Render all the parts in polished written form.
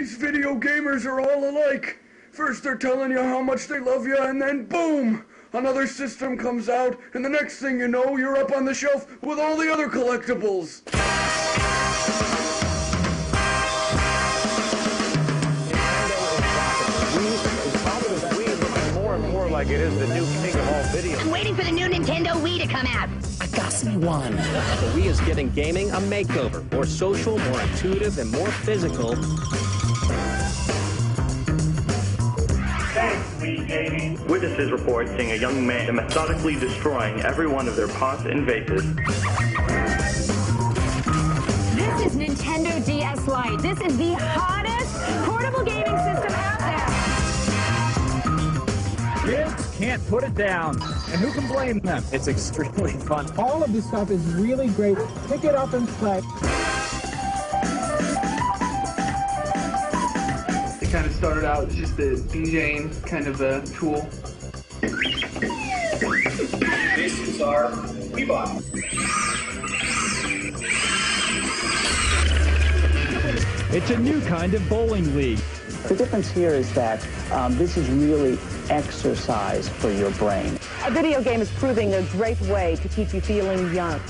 These video gamers are all alike. First they're telling you how much they love you, and then boom! Another system comes out, and the next thing you know, you're up on the shelf with all the other collectibles. Like it is the new king of all video. I'm waiting for the new Nintendo Wii to come out. I got me one. The Wii is giving gaming a makeover. More social, more intuitive, and more physical. Thanks, Wii Gaming. Witnesses report seeing a young man methodically destroying every one of their pots and vases. This is Nintendo DS Lite. This is the hottest portable gaming system out there. Kids can't put it down, and who can blame them? It's extremely fun. All of this stuff is really great. Pick it up and play. It kind of started out as just a DJing kind of a tool. This is our Wii-Bot. It's a new kind of bowling league. The difference here is that this is really exercise for your brain. A video game is proving a great way to keep you feeling young.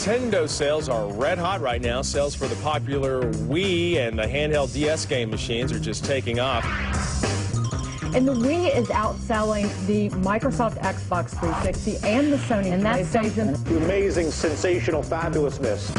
Nintendo sales are red hot right now. Sales for the popular Wii and the handheld DS game machines are just taking off. And the Wii is outselling the Microsoft Xbox 360 and the Sony PlayStation. The amazing, sensational fabulousness.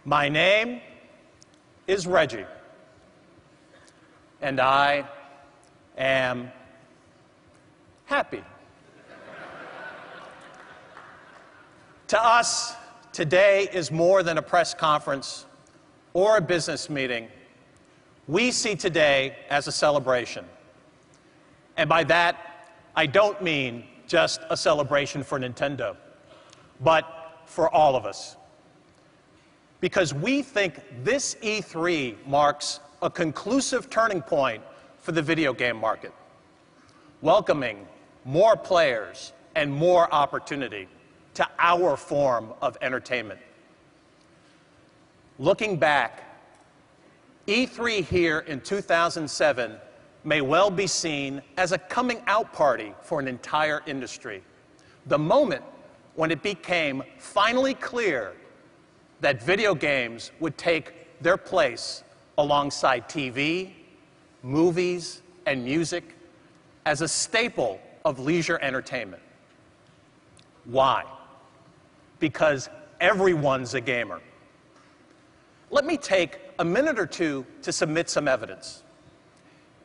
My name is Reggie, and I am happy. To us, today is more than a press conference or a business meeting. We see today as a celebration. And by that, I don't mean just a celebration for Nintendo, but for all of us. Because we think this E3 marks a conclusive turning point for the video game market, welcoming more players and more opportunity to our form of entertainment. Looking back, E3 here in 2007 may well be seen as a coming out party for an entire industry. The moment when it became finally clear that video games would take their place alongside TV, movies, and music as a staple of leisure entertainment. Why? Because everyone's a gamer. Let me take a minute or two to submit some evidence.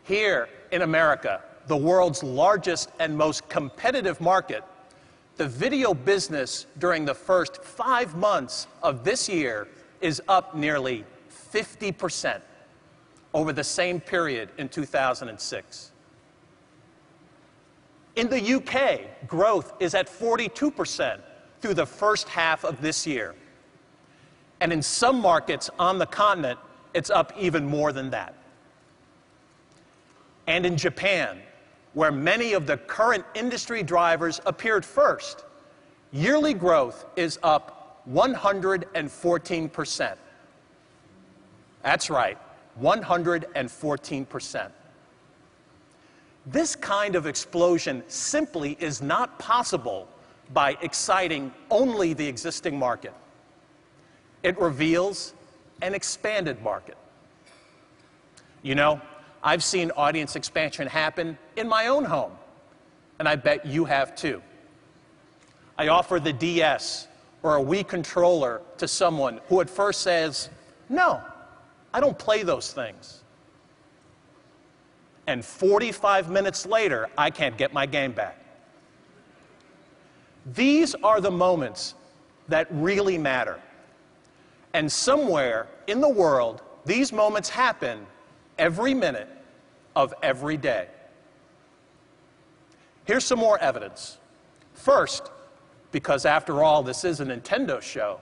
Here in America, the world's largest and most competitive market, the video business during the first 5 months of this year is up nearly 50% over the same period in 2006. In the UK, growth is at 42% through the first half of this year. And in some markets on the continent, it's up even more than that. And in Japan, where many of the current industry drivers appeared first, yearly growth is up 114%. That's right, 114%. This kind of explosion simply is not possible by exciting only the existing market. It reveals an expanded market. You know, I've seen audience expansion happen in my own home, and I bet you have too. I offer the DS or a Wii controller to someone who at first says, "No, I don't play those things." And 45 minutes later, I can't get my game back. These are the moments that really matter. And somewhere in the world, these moments happen every minute of every day. Here's some more evidence. First, because after all, this is a Nintendo show,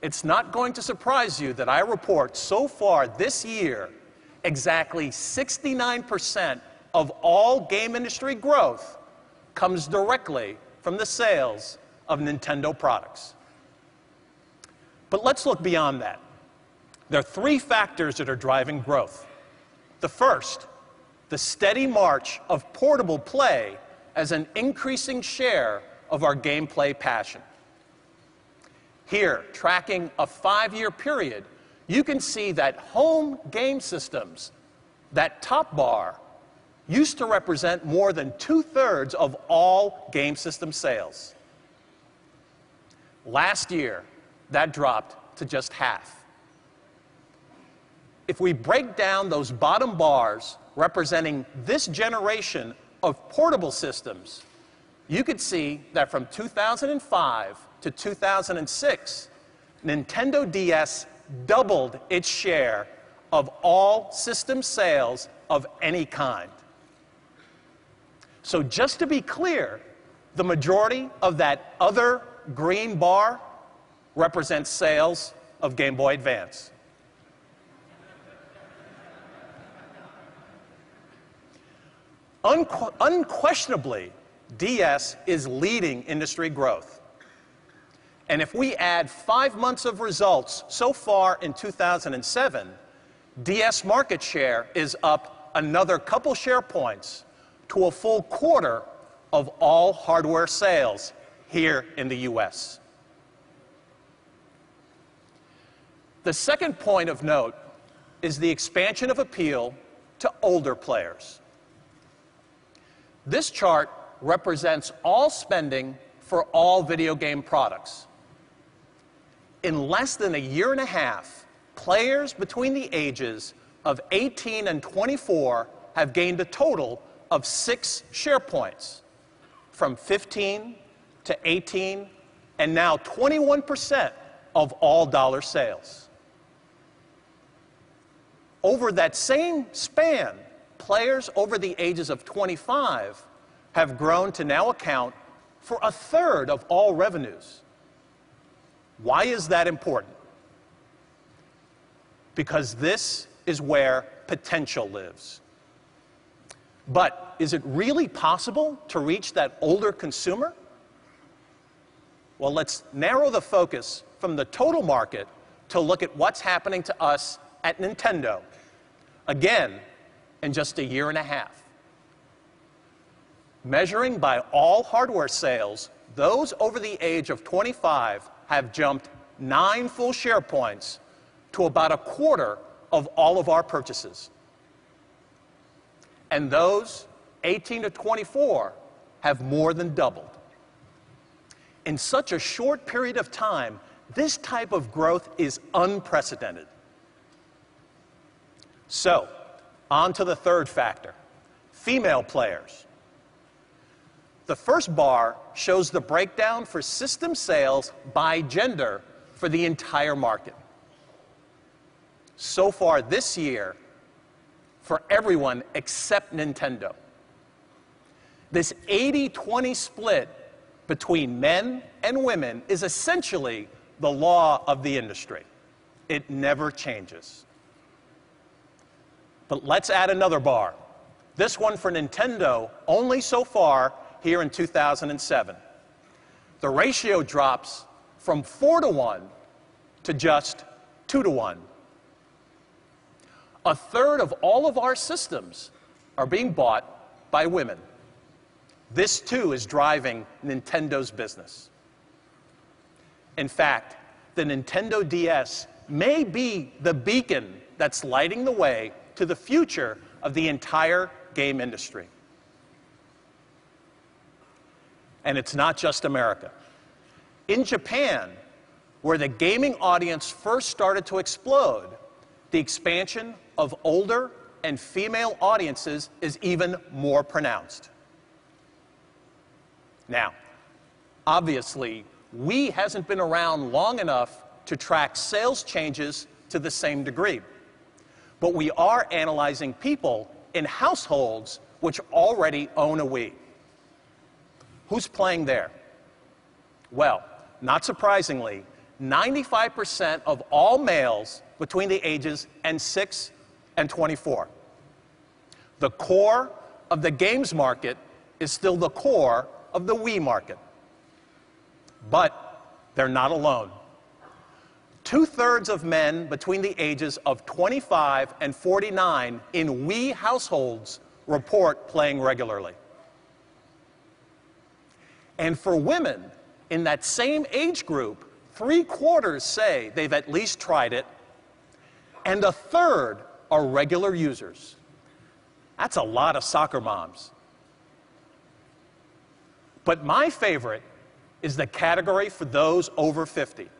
it's not going to surprise you that I report so far this year, exactly 69% of all game industry growth comes directly from the sales of Nintendo products. But let's look beyond that. There are three factors that are driving growth. The first, the steady march of portable play as an increasing share of our gameplay passion. Here, tracking a 5-year period, you can see that home game systems, that top bar, used to represent more than 2/3 of all game system sales. Last year, that dropped to just half. If we break down those bottom bars representing this generation of portable systems, you could see that from 2005 to 2006, Nintendo DS doubled its share of all system sales of any kind. So just to be clear, the majority of that other green bar represents sales of Game Boy Advance. Unquestionably, DS is leading industry growth. And if we add 5 months of results so far in 2007, DS market share is up another couple share points to a full quarter of all hardware sales here in the US. The second point of note is the expansion of appeal to older players. This chart represents all spending for all video game products. In less than a year and a half, players between the ages of 18 and 24 have gained a total of 6 share points, from 15 to 18, and now 21% of all dollar sales. Over that same span, players over the ages of 25 have grown to now account for 1/3 of all revenues. Why is that important? Because this is where potential lives. But is it really possible to reach that older consumer? Well, let's narrow the focus from the total market to look at what's happening to us at Nintendo, again, in just a year and a half. Measuring by all hardware sales, those over the age of 25 have jumped 9 full share points to about 1/4 of all of our purchases. And those 18 to 24 have more than doubled. In such a short period of time, this type of growth is unprecedented. So, on to the third factor, female players. The first bar shows the breakdown for system sales by gender for the entire market. So far this year, for everyone except Nintendo. This 80-20 split between men and women is essentially the law of the industry. It never changes. But let's add another bar. This one for Nintendo only so far here in 2007. The ratio drops from 4-to-1 to just 2-to-1. 1/3 of all of our systems are being bought by women. This, too, is driving Nintendo's business. In fact, the Nintendo DS may be the beacon that's lighting the way to the future of the entire game industry. And it's not just America. In Japan, where the gaming audience first started to explode, the expansion of older and female audiences is even more pronounced. Now, obviously, Wii hasn't been around long enough to track sales changes to the same degree. But we are analyzing people in households which already own a Wii. Who's playing there? Well, not surprisingly, 95% of all males between the ages of 6 and 24. The core of the games market is still the core of the Wii market. But they're not alone. 2/3 of men between the ages of 25 and 49 in Wii households report playing regularly. And for women in that same age group, 3/4 say they've at least tried it, and 1/3 are regular users. That's a lot of soccer moms. But my favorite is the category for those over 50.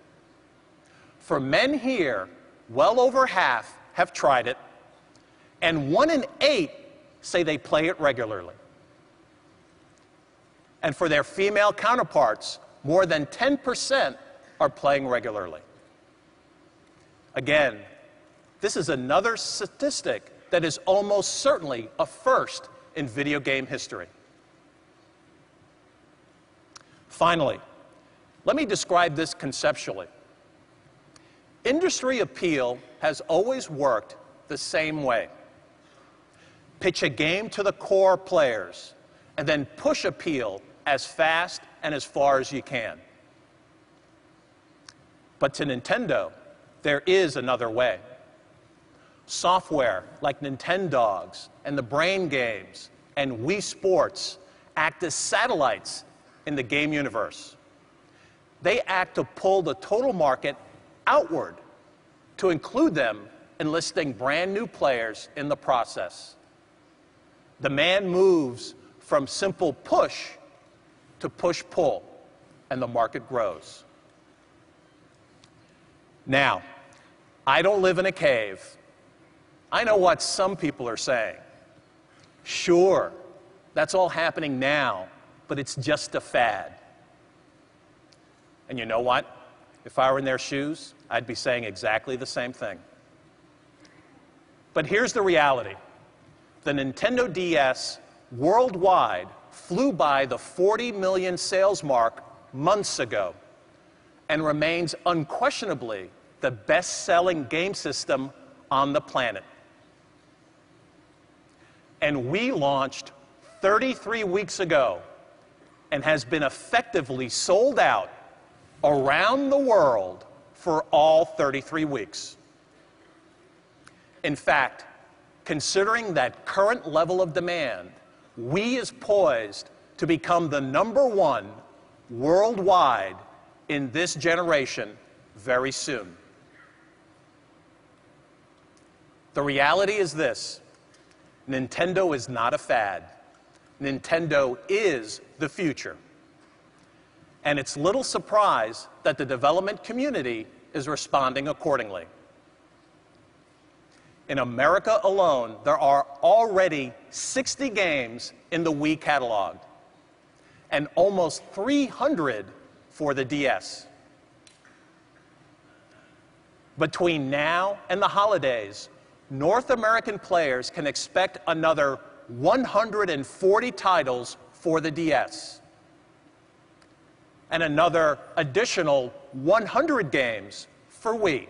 For men here, well over half have tried it, and 1 in 8 say they play it regularly. And for their female counterparts, more than 10% are playing regularly. Again, this is another statistic that is almost certainly a first in video game history. Finally, let me describe this conceptually. Industry appeal has always worked the same way. Pitch a game to the core players, and then push appeal as fast and as far as you can. But to Nintendo, there is another way. Software like Nintendogs and the Brain Games and Wii Sports act as satellites in the game universe. They act to pull the total market outward, to include them enlisting brand new players in the process. Demand moves from simple push to push-pull, and the market grows. Now, I don't live in a cave. I know what some people are saying. Sure, that's all happening now, but it's just a fad. And you know what? If I were in their shoes, I'd be saying exactly the same thing. But here's the reality. The Nintendo DS worldwide flew by the 40 million sales mark months ago and remains unquestionably the best-selling game system on the planet. And we launched 33 weeks ago and has been effectively sold out around the world for all 33 weeks. In fact, considering that current level of demand, Wii is poised to become the #1 worldwide in this generation very soon. The reality is this: Nintendo is not a fad. Nintendo is the future. And it's little surprise that the development community is responding accordingly. In America alone, there are already 60 games in the Wii catalog, and almost 300 for the DS. Between now and the holidays, North American players can expect another 140 titles for the DS, and another additional 100 games for Wii.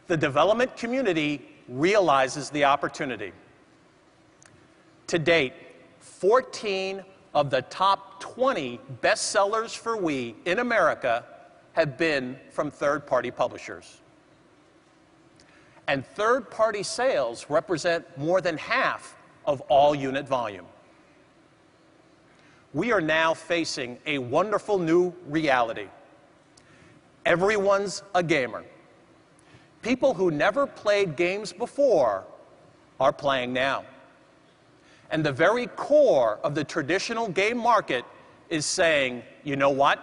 The development community realizes the opportunity. To date, 14 of the top 20 bestsellers for Wii in America have been from third-party publishers. And third-party sales represent more than half of all unit volume. We are now facing a wonderful new reality. Everyone's a gamer. People who never played games before are playing now. And the very core of the traditional game market is saying, you know what?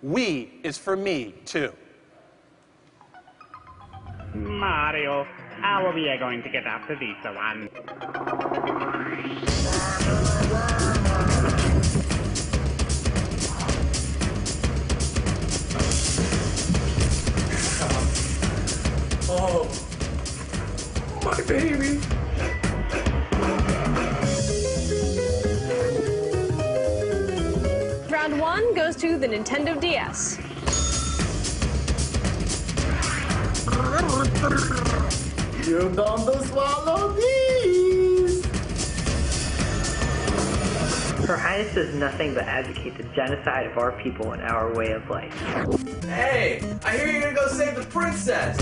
Wii is for me, too. Mario, how are we going to get after this one? Oh, my baby. 1 goes to the Nintendo DS. You don't swallow these! Her Highness does nothing but advocate the genocide of our people and our way of life. Hey, I hear you're gonna go save the princess!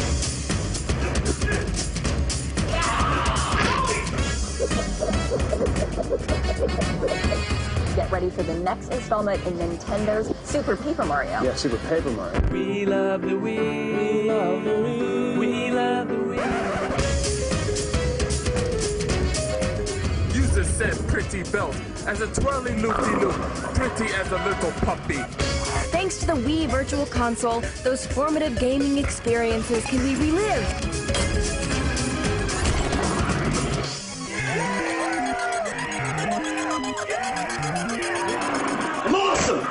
Get ready for the next installment in Nintendo's Super Paper Mario. Yeah, Super Paper Mario. We love the Wii. We love the Wii. We love the Wii. User said pretty belt as a twirly loop-de-loop, pretty as a little puppy. Thanks to the Wii Virtual Console, those formative gaming experiences can be relived. I'm awesome!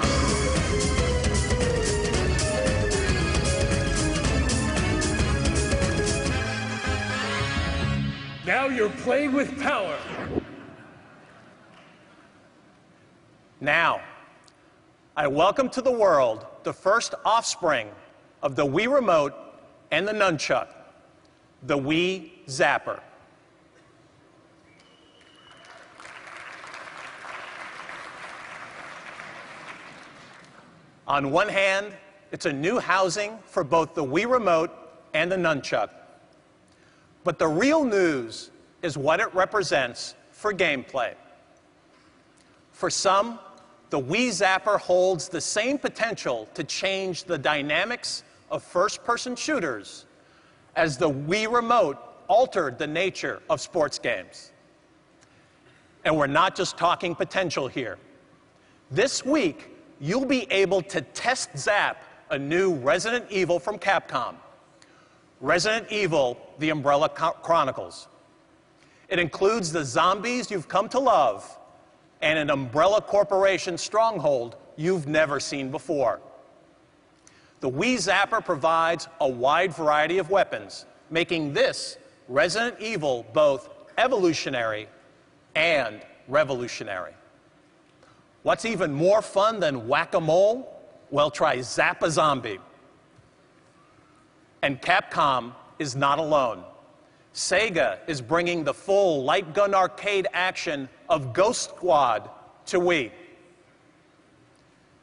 Now you're playing with power. Now, I welcome to the world the first offspring of the Wii Remote and the Nunchuck, the Wii Zapper. On one hand, it's a new housing for both the Wii Remote and the Nunchuck. But the real news is what it represents for gameplay. For some, the Wii Zapper holds the same potential to change the dynamics of first-person shooters as the Wii Remote altered the nature of sports games. And we're not just talking potential here. This week, you'll be able to test Zap, a new Resident Evil from Capcom. Resident Evil: The Umbrella Chronicles. It includes the zombies you've come to love and an Umbrella Corporation stronghold you've never seen before. The Wii Zapper provides a wide variety of weapons, making this Resident Evil both evolutionary and revolutionary. What's even more fun than whack-a-mole? Well, try Zap-a-Zombie. And Capcom is not alone. Sega is bringing the full light gun arcade action of Ghost Squad to Wii.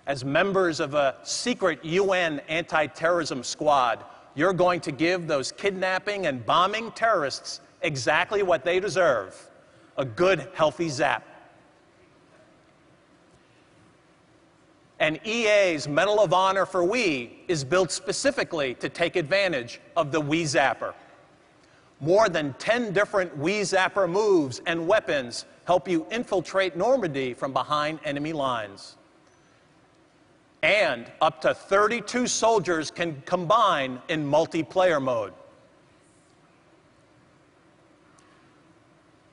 As members of a secret UN anti-terrorism squad, you're going to give those kidnapping and bombing terrorists exactly what they deserve: a good, healthy zap. And EA's Medal of Honor for Wii is built specifically to take advantage of the Wii Zapper. More than 10 different Wii Zapper moves and weapons help you infiltrate Normandy from behind enemy lines. And up to 32 soldiers can combine in multiplayer mode.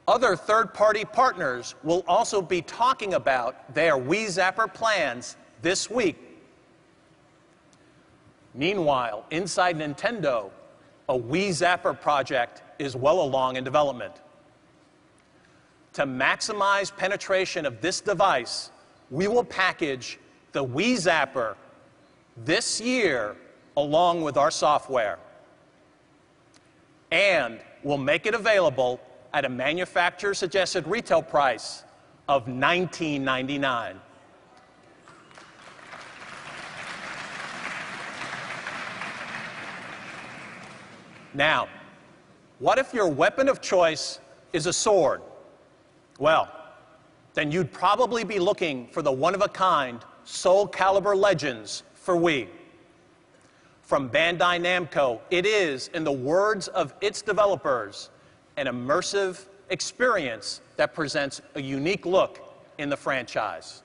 Other third-party partners will also be talking about their Wii Zapper plans this week. Meanwhile, inside Nintendo, a Wii Zapper project is well along in development. To maximize penetration of this device, we will package the Wii Zapper this year along with our software. And we'll make it available at a manufacturer-suggested retail price of $19.99. Now, what if your weapon of choice is a sword? Well, then you'd probably be looking for the one-of-a-kind Soul Calibur Legends for Wii. From Bandai Namco, it is, in the words of its developers, an immersive experience that presents a unique look in the franchise.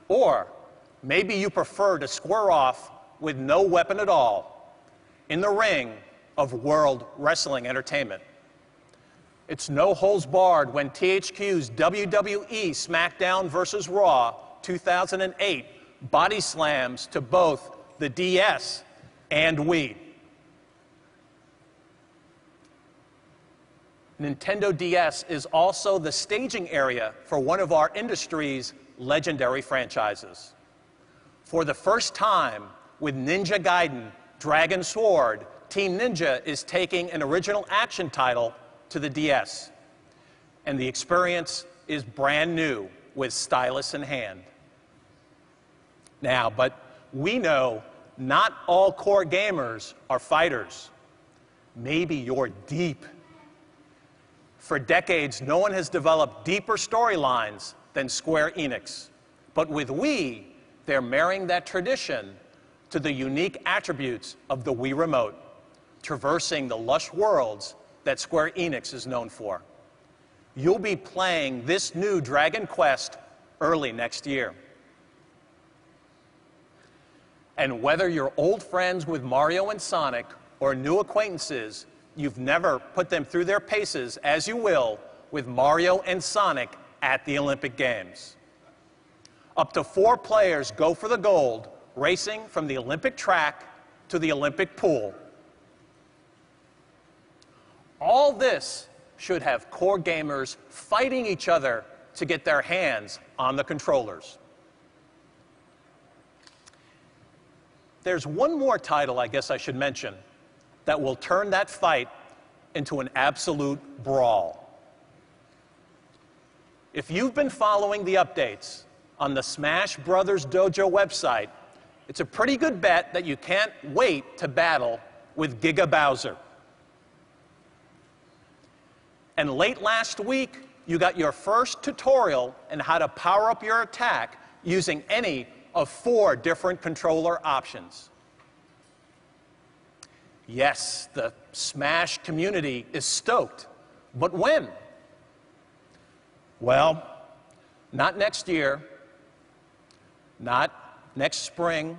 Or maybe you prefer to square off with no weapon at all in the ring of World Wrestling Entertainment. It's no holds barred when THQ's WWE SmackDown vs. Raw 2008 body slams to both the DS and Wii. Nintendo DS is also the staging area for one of our industry's legendary franchises. For the first time with Ninja Gaiden Dragon Sword, Team Ninja is taking an original action title to the DS. And the experience is brand new with stylus in hand. Now, but we know not all core gamers are fighters. Maybe you're deep. For decades, no one has developed deeper storylines than Square Enix. But with Wii, they're marrying that tradition to the unique attributes of the Wii Remote, traversing the lush worlds that Square Enix is known for. You'll be playing this new Dragon Quest early next year. And whether you're old friends with Mario and Sonic or new acquaintances, you've never put them through their paces as you will with Mario and Sonic at the Olympic Games. Up to 4 players go for the gold, racing from the Olympic track to the Olympic pool. All this should have core gamers fighting each other to get their hands on the controllers. There's one more title I guess I should mention that will turn that fight into an absolute brawl. If you've been following the updates on the Smash Brothers Dojo website, it's a pretty good bet that you can't wait to battle with Giga Bowser. And late last week, you got your first tutorial on how to power up your attack using any of 4 different controller options. Yes, the Smash community is stoked, but when? Well, not next year, not next spring.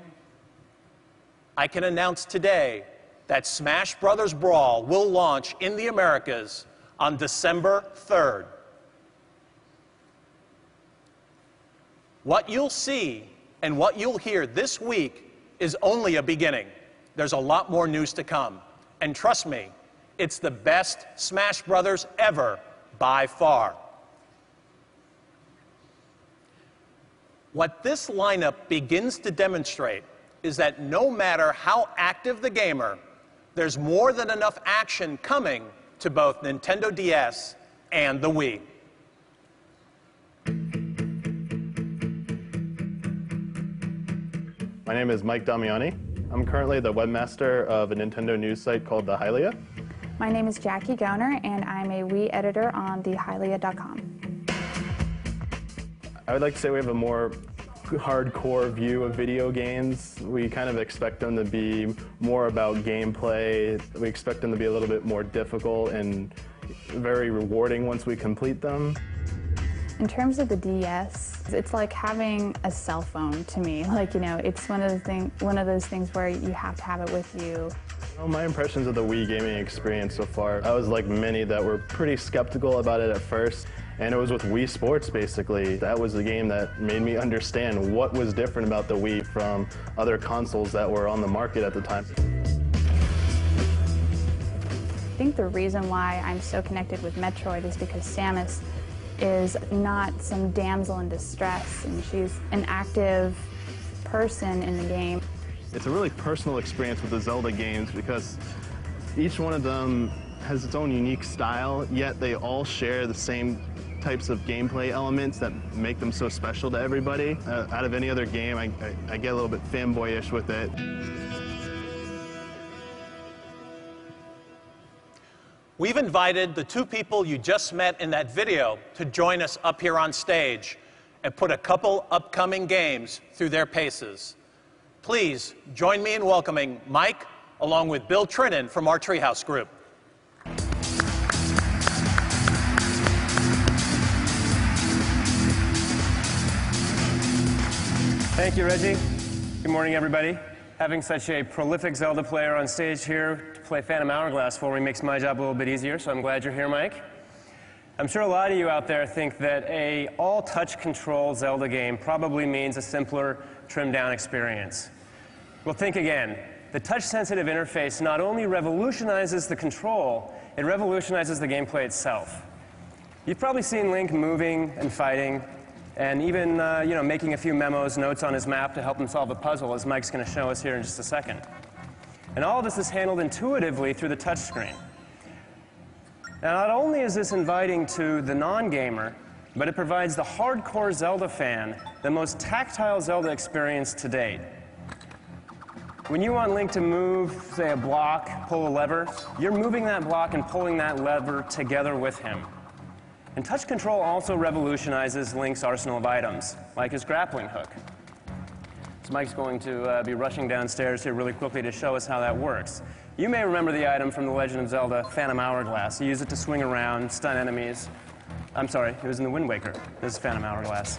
I can announce today that Smash Brothers Brawl will launch in the Americas on December 3rd. What you'll see and what you'll hear this week is only a beginning. There's a lot more news to come. And trust me, it's the best Smash Brothers ever by far. What this lineup begins to demonstrate is that no matter how active the gamer, there's more than enough action coming to both Nintendo DS and the Wii. My name is Mike Damiani. I'm currently the webmaster of a Nintendo news site called The Hylia. My name is Jackie Gowner, and I'm a Wii editor on thehylia.com. I would like to say we have a more hardcore view of video games. We kind of expect them to be more about gameplay. We expect them to be a little bit more difficult and very rewarding once we complete them. In terms of the DS, it's like having a cell phone to me. Like, you know, it's one of those things where you have to have it with you. Well, my impressions of the Wii gaming experience so far, I was like many that were pretty skeptical about it at first. And it was with Wii Sports, basically. That was the game that made me understand what was different about the Wii from other consoles that were on the market at the time. I think the reason why I'm so connected with Metroid is because Samus is not some damsel in distress, and she's an active person in the game. It's a really personal experience with the Zelda games because each one of them has its own unique style, yet they all share the same types of gameplay elements that make them so special to everybody. Out of any other game, I get a little bit fanboyish with it. We've invited the 2 people you just met in that video to join us up here on stage and put a couple upcoming games through their paces. Please join me in welcoming Mike along with Bill Trinan from our Treehouse group. Thank you, Reggie. Good morning, everybody. Having such a prolific Zelda player on stage here to play Phantom Hourglass for me makes my job a little bit easier, so I'm glad you're here, Mike. I'm sure a lot of you out there think that a all-touch control Zelda game probably means a simpler, trimmed-down experience. Well, think again. The touch-sensitive interface not only revolutionizes the control, it revolutionizes the gameplay itself. You've probably seen Link moving and fighting, and even you know, making a few memos, notes on his map to help him solve a puzzle, as Mike's going to show us here in just a second. And all of this is handled intuitively through the touchscreen. Now, not only is this inviting to the non-gamer, but it provides the hardcore Zelda fan the most tactile Zelda experience to date. When you want Link to move, say, a block, pull a lever, you're moving that block and pulling that lever together with him. And touch control also revolutionizes Link's arsenal of items, like his grappling hook. So Mike's going to be rushing downstairs here really quickly to show us how that works. You may remember the item from The Legend of Zelda Phantom Hourglass. You use it to swing around, stun enemies. I'm sorry, it was in the Wind Waker. This is Phantom Hourglass.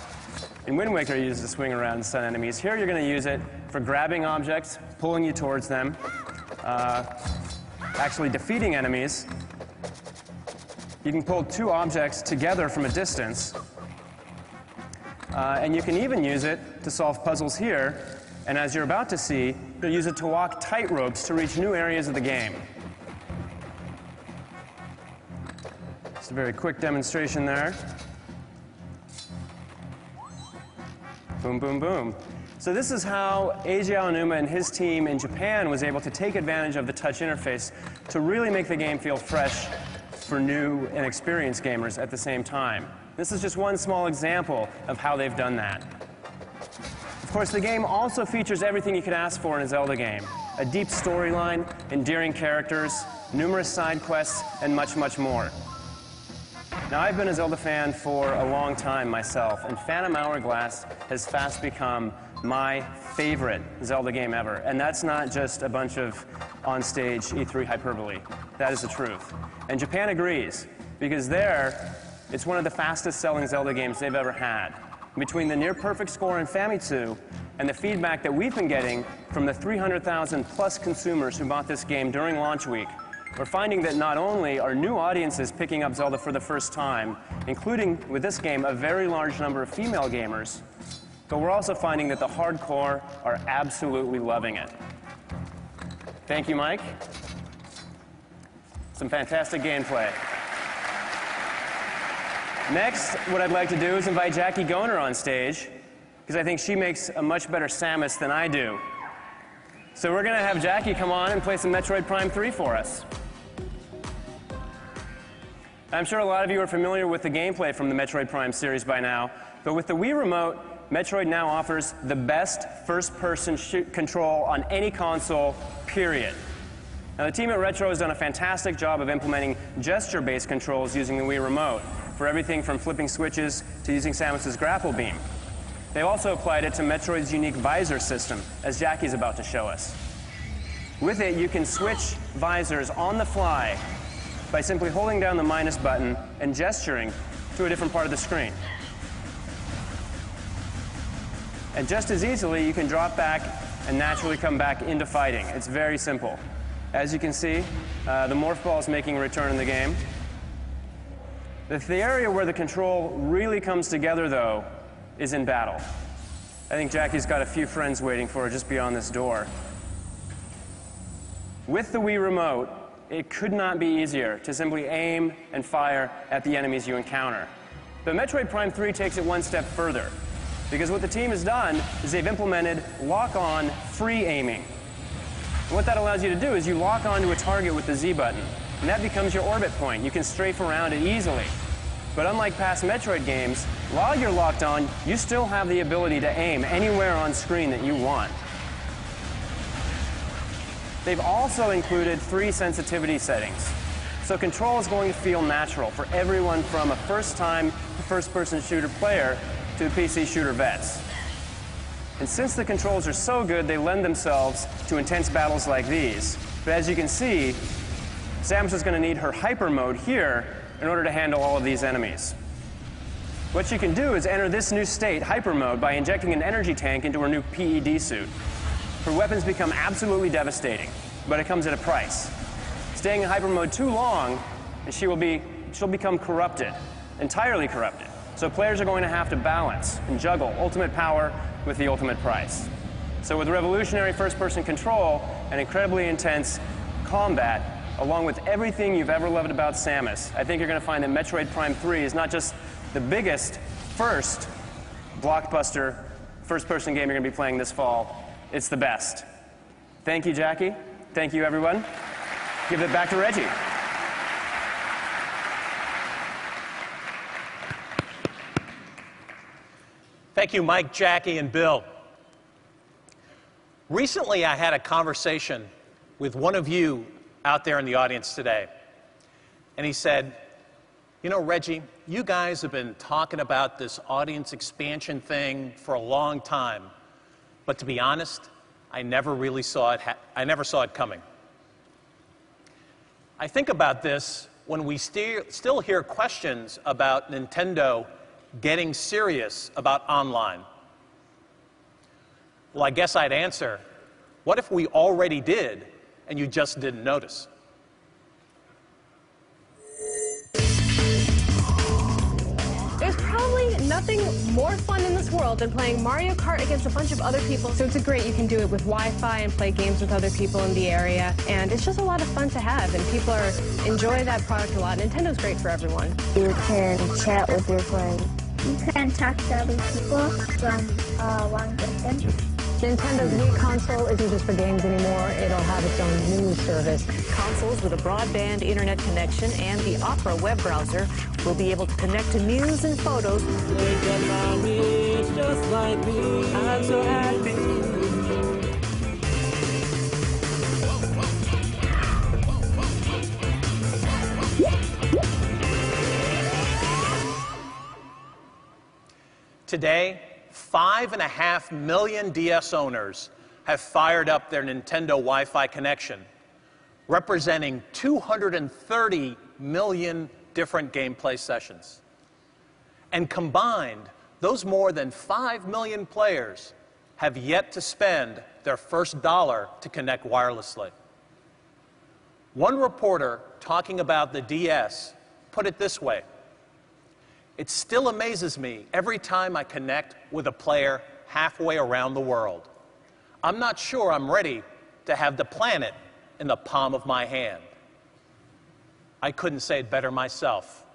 In Wind Waker, you use it to swing around and stun enemies. Here, you're going to use it for grabbing objects, pulling you towards them, actually defeating enemies. You can pull two objects together from a distance. And you can even use it to solve puzzles here. And as you're about to see, you'll use it to walk tight ropes to reach new areas of the game. Just a very quick demonstration there. Boom, boom, boom. So this is how Eiji Aonuma and his team in Japan was able to take advantage of the touch interface to really make the game feel fresh for new and experienced gamers at the same time. This is just one small example of how they've done that. Of course, the game also features everything you could ask for in a Zelda game. A deep storyline, endearing characters, numerous side quests, and much, much more. Now, I've been a Zelda fan for a long time myself, and Phantom Hourglass has fast become my favorite Zelda game ever. And that's not just a bunch of on-stage E3 hyperbole. That is the truth. And Japan agrees, because there, it's one of the fastest-selling Zelda games they've ever had. Between the near-perfect score in Famitsu and the feedback that we've been getting from the 300,000 plus consumers who bought this game during launch week, we're finding that not only are new audiences picking up Zelda for the first time, including with this game a very large number of female gamers, but we're also finding that the hardcore are absolutely loving it. Thank you, Mike. Some fantastic gameplay. Next, what I'd like to do is invite Jackie Goner on stage, because I think she makes a much better Samus than I do. So we're going to have Jackie come on and play some Metroid Prime 3 for us. I'm sure a lot of you are familiar with the gameplay from the Metroid Prime series by now, but with the Wii Remote, Metroid now offers the best first-person control on any console, period. Now, the team at Retro has done a fantastic job of implementing gesture-based controls using the Wii Remote, for everything from flipping switches to using Samus's grapple beam. They've also applied it to Metroid's unique visor system, as Jackie's about to show us. With it, you can switch visors on the fly by simply holding down the minus button and gesturing to a different part of the screen. And just as easily, you can drop back and naturally come back into fighting. It's very simple. As you can see, the Morph Ball is making a return in the game. The area where the control really comes together, though, is in battle. I think Jackie's got a few friends waiting for her just beyond this door. With the Wii Remote, it could not be easier to simply aim and fire at the enemies you encounter. But Metroid Prime 3 takes it one step further, because what the team has done is they've implemented lock-on free aiming. And what that allows you to do is you lock onto a target with the Z button, and that becomes your orbit point. You can strafe around it easily. But unlike past Metroid games, while you're locked on, you still have the ability to aim anywhere on screen that you want. They've also included 3 sensitivity settings. So control is going to feel natural for everyone from a first-time first-person shooter player to PC shooter vets. And since the controls are so good, they lend themselves to intense battles like these. But as you can see, Samus is going to need her hyper mode here in order to handle all of these enemies. What you can do is enter this new state, hyper mode, by injecting an energy tank into her new PED suit. Her weapons become absolutely devastating, but it comes at a price. Staying in hyper mode too long, and she'll become corrupted, entirely corrupted. So players are going to have to balance and juggle ultimate power with the ultimate price. So with revolutionary first-person control and incredibly intense combat, along with everything you've ever loved about Samus, I think you're going to find that Metroid Prime 3 is not just the biggest, first, blockbuster first-person game you're going to be playing this fall. It's the best. Thank you, Jackie. Thank you, everyone. Give it back to Reggie. Thank you, Mike, Jackie, and Bill. Recently, I had a conversation with one of you out there in the audience today. And he said, you know, Reggie, you guys have been talking about this audience expansion thing for a long time. But to be honest, I never really saw it, I never saw it coming. I think about this when we still hear questions about Nintendo getting serious about online. Well, I guess I'd answer, what if we already did and you just didn't notice? There's probably nothing more fun in this world than playing Mario Kart against a bunch of other people. So it's great. You can do it with Wi-Fi and play games with other people in the area. And it's just a lot of fun to have. And people enjoy that product a lot. Nintendo's great for everyone. You can chat with your friends. You can talk to other people from long distance. Nintendo's Wii console isn't just for games anymore. It'll have its own news service. Consoles with a broadband internet connection and the Opera web browser will be able to connect to news and photos. They get married just like me. I'm so happy. Today, 5.5 million DS owners have fired up their Nintendo Wi-Fi connection, representing 230 million different gameplay sessions. And combined, those more than 5 million players have yet to spend their first dollar to connect wirelessly. One reporter talking about the DS put it this way: it still amazes me every time I connect with a player halfway around the world. I'm not sure I'm ready to have the planet in the palm of my hand. I couldn't say it better myself.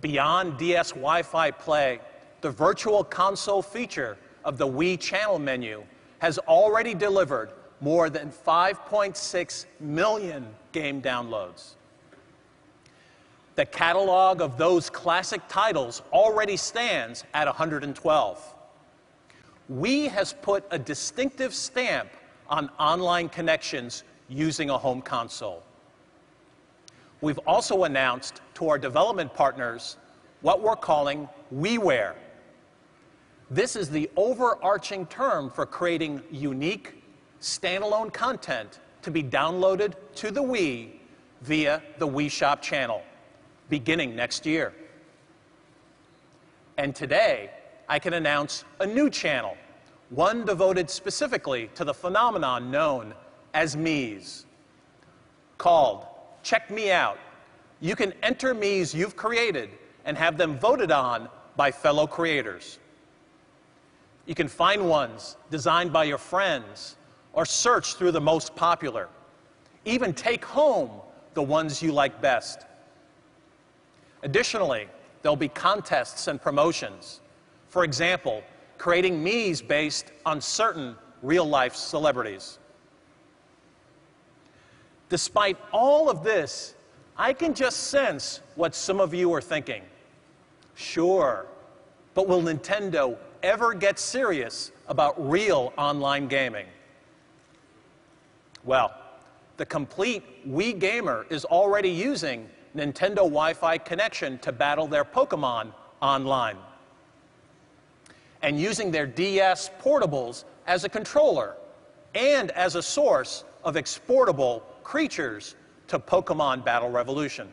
Beyond DS Wi-Fi Play, the Virtual Console feature of the Wii channel menu has already delivered more than 5.6 million game downloads. The catalog of those classic titles already stands at 112. Wii has put a distinctive stamp on online connections using a home console. We've also announced to our development partners what we're calling WiiWare. This is the overarching term for creating unique, standalone content to be downloaded to the Wii via the Wii Shop channel, beginning next year. And today, I can announce a new channel, one devoted specifically to the phenomenon known as Miis. Called Check Me Out, you can enter Miis you've created and have them voted on by fellow creators. You can find ones designed by your friends or search through the most popular. Even take home the ones you like best. Additionally, there'll be contests and promotions. For example, creating Miis based on certain real-life celebrities. Despite all of this, I can just sense what some of you are thinking. Sure, but will Nintendo ever get serious about real online gaming? Well, the complete Wii gamer is already using Nintendo Wi-Fi connection to battle their Pokémon online, and using their DS portables as a controller and as a source of exportable creatures to Pokémon Battle Revolution.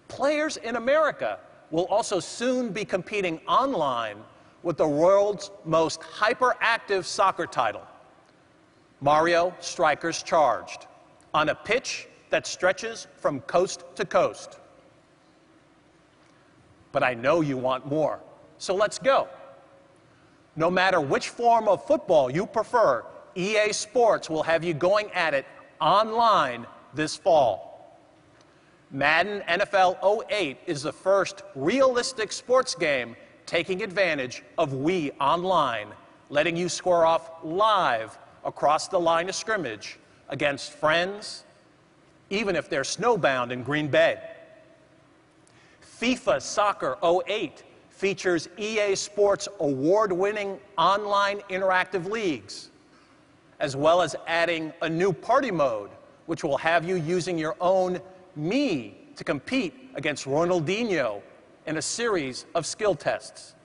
Players in America will also soon be competing online with the world's most hyperactive soccer title, Mario Strikers Charged, on a pitch that stretches from coast to coast. But I know you want more, so let's go. No matter which form of football you prefer, EA Sports will have you going at it online this fall. Madden NFL 08 is the first realistic sports game taking advantage of Wii Online, letting you square off live across the line of scrimmage against friends, even if they're snowbound in Green Bay. FIFA Soccer 08 features EA Sports award-winning online interactive leagues, as well as adding a new party mode, which will have you using your own Mii to compete against Ronaldinho in a series of skill tests.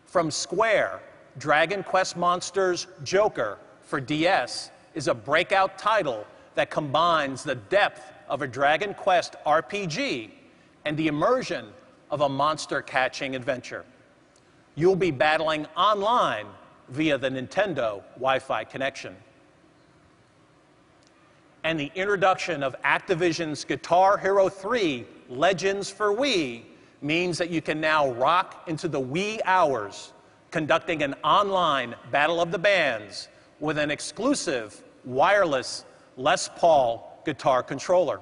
From Square, Dragon Quest Monsters Joker for DS is a breakout title that combines the depth of a Dragon Quest RPG and the immersion of a monster-catching adventure. You'll be battling online via the Nintendo Wi-Fi connection. And the introduction of Activision's Guitar Hero 3 Legends for Wii means that you can now rock into the wee hours, conducting an online Battle of the Bands with an exclusive wireless Les Paul guitar controller.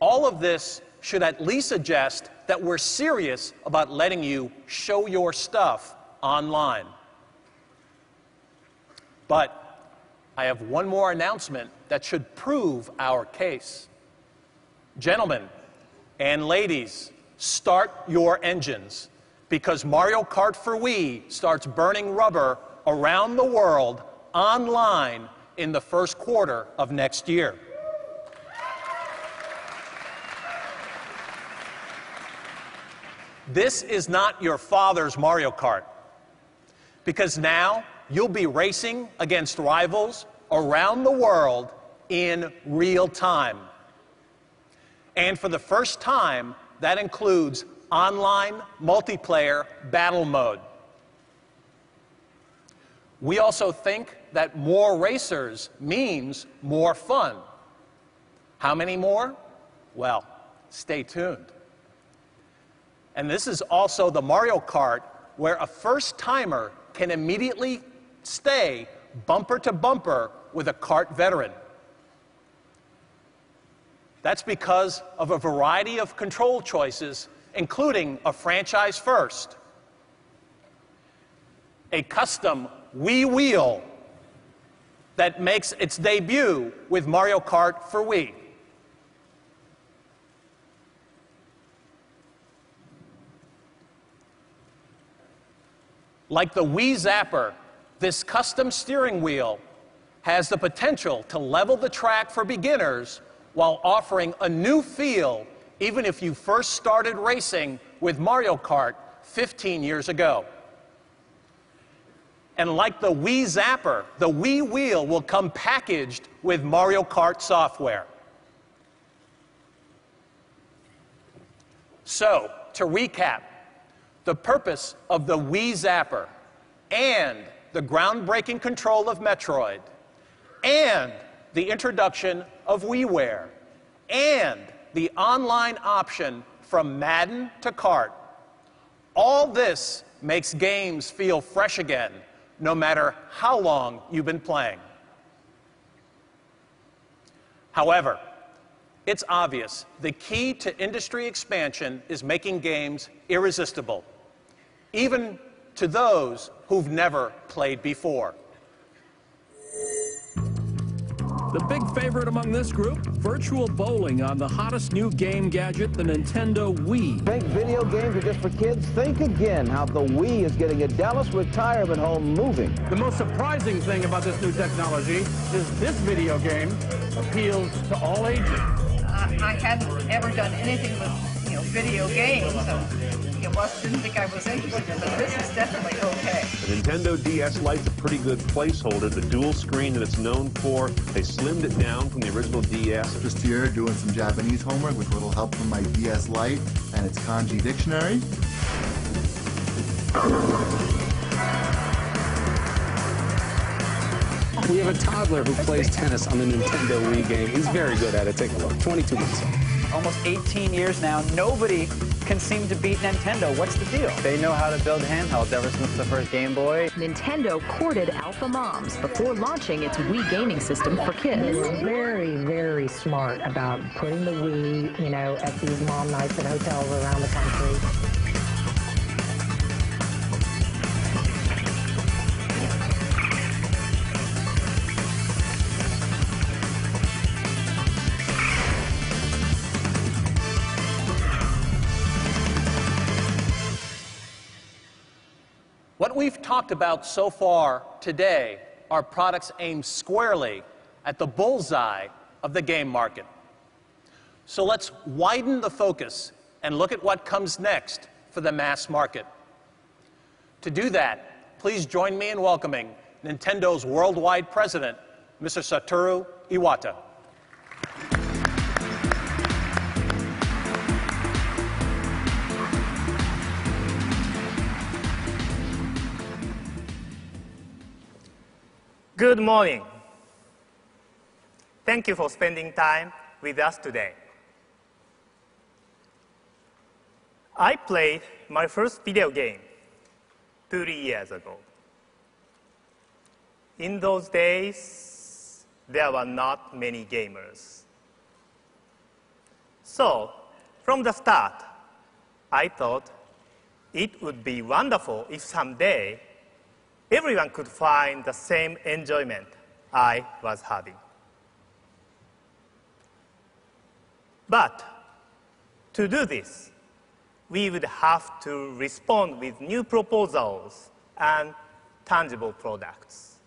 All of this should at least suggest that we're serious about letting you show your stuff online. But I have one more announcement that should prove our case. Gentlemen and ladies, start your engines, because Mario Kart for Wii starts burning rubber around the world online in the first quarter of next year. This is not your father's Mario Kart, because now you'll be racing against rivals around the world in real time. And for the first time, that includes online multiplayer battle mode. We also think that more racers means more fun. How many more? Well, stay tuned. And this is also the Mario Kart where a first-timer can immediately stay bumper to bumper with a kart veteran. That's because of a variety of control choices, including a franchise first, a custom Wii wheel that makes its debut with Mario Kart for Wii. Like the Wii Zapper, this custom steering wheel has the potential to level the track for beginners while offering a new feel even if you first started racing with Mario Kart 15 years ago. And like the Wii Zapper, the Wii wheel will come packaged with Mario Kart software. So, to recap, the purpose of the Wii Zapper and the groundbreaking control of Metroid and the introduction of WiiWare and the online option from Madden to Kart, all this makes games feel fresh again, no matter how long you've been playing. However, it's obvious the key to industry expansion is making games irresistible, even to those who've never played before. The big favorite among this group, virtual bowling on the hottest new game gadget, the Nintendo Wii. Think video games are just for kids? Think again how the Wii is getting a Dallas retirement home moving. The most surprising thing about this new technology is this video game appeals to all ages. I hadn't ever done anything with, video games, so didn't think I was interested in it, but this is definitely okay. The Nintendo DS Lite's a pretty good placeholder. The dual screen that it's known for, they slimmed it down from the original DS. Just here doing some Japanese homework with a little help from my DS Lite and its kanji dictionary. We have a toddler who plays tennis on the Nintendo Wii game. He's very good at it. Take a look. 22 months old. almost 18 years now. Nobody can seem to beat Nintendo. What's the deal? They know how to build handhelds ever since the first Game Boy. Nintendo courted alpha moms before launching its Wii gaming system for kids. They were very, very smart about putting the Wii, you know, at these mom nights at hotels around the country. What we've talked about so far today are products aimed squarely at the bullseye of the game market. So let's widen the focus and look at what comes next for the mass market. To do that, please join me in welcoming Nintendo's worldwide president, Mr. Satoru Iwata. Good morning. Thank you for spending time with us today. I played my first video game 30 years ago. In those days, there were not many gamers. So, from the start, I thought it would be wonderful if someday everyone could find the same enjoyment I was having. But to do this, we would have to respond with new proposals and tangible products.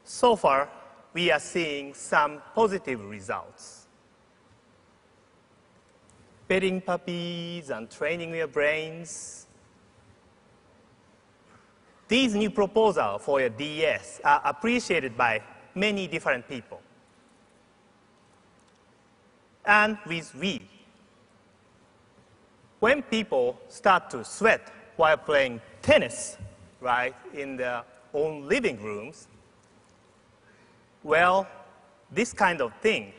So far, we are seeing some positive results. Petting puppies and training your brains. These new proposals for your DS are appreciated by many different people. And with Wii, when people start to sweat while playing tennis, right, in their own living rooms, well, this kind of thing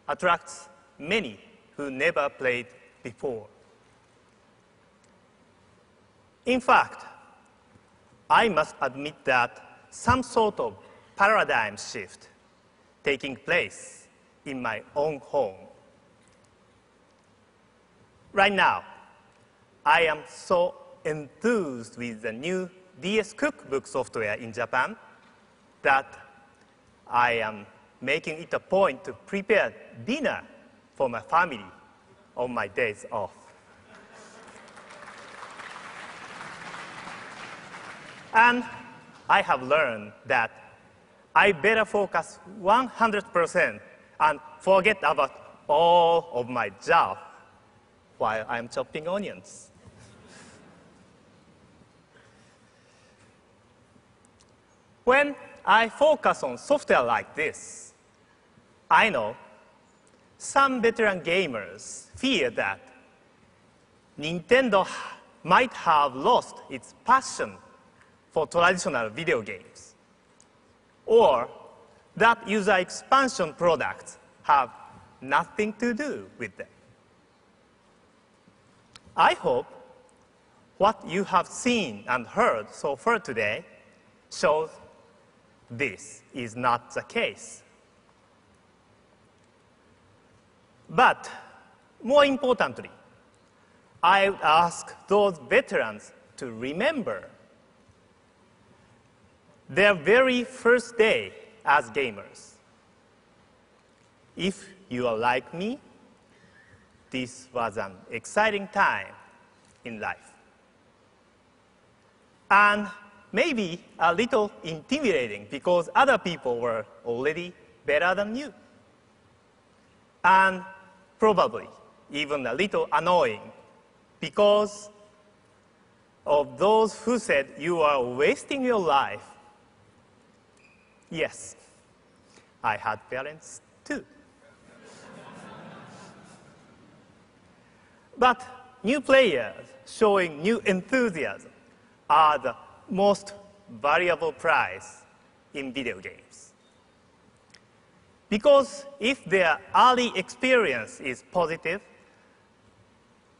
attracts many who never played before. In fact, I must admit that some sort of paradigm shift taking place in my own home. Right now, I am so enthused with the new DS Cookbook software in Japan that I am making it a point to prepare dinner for my family on my days off. And I have learned that I better focus 100% and forget about all of my job while I'm chopping onions. When I focus on software like this, I know some veteran gamers fear that Nintendo might have lost its passion for traditional video games, or that user expansion products have nothing to do with them. I hope what you have seen and heard so far today shows this is not the case. But more importantly, I would ask those veterans to remember their very first day as gamers. If you are like me, this was an exciting time in life. And maybe a little intimidating because other people were already better than you. And probably even a little annoying because of those who said you are wasting your life. Yes, I had parents too. But new players showing new enthusiasm are the most valuable prize in video games. Because if their early experience is positive,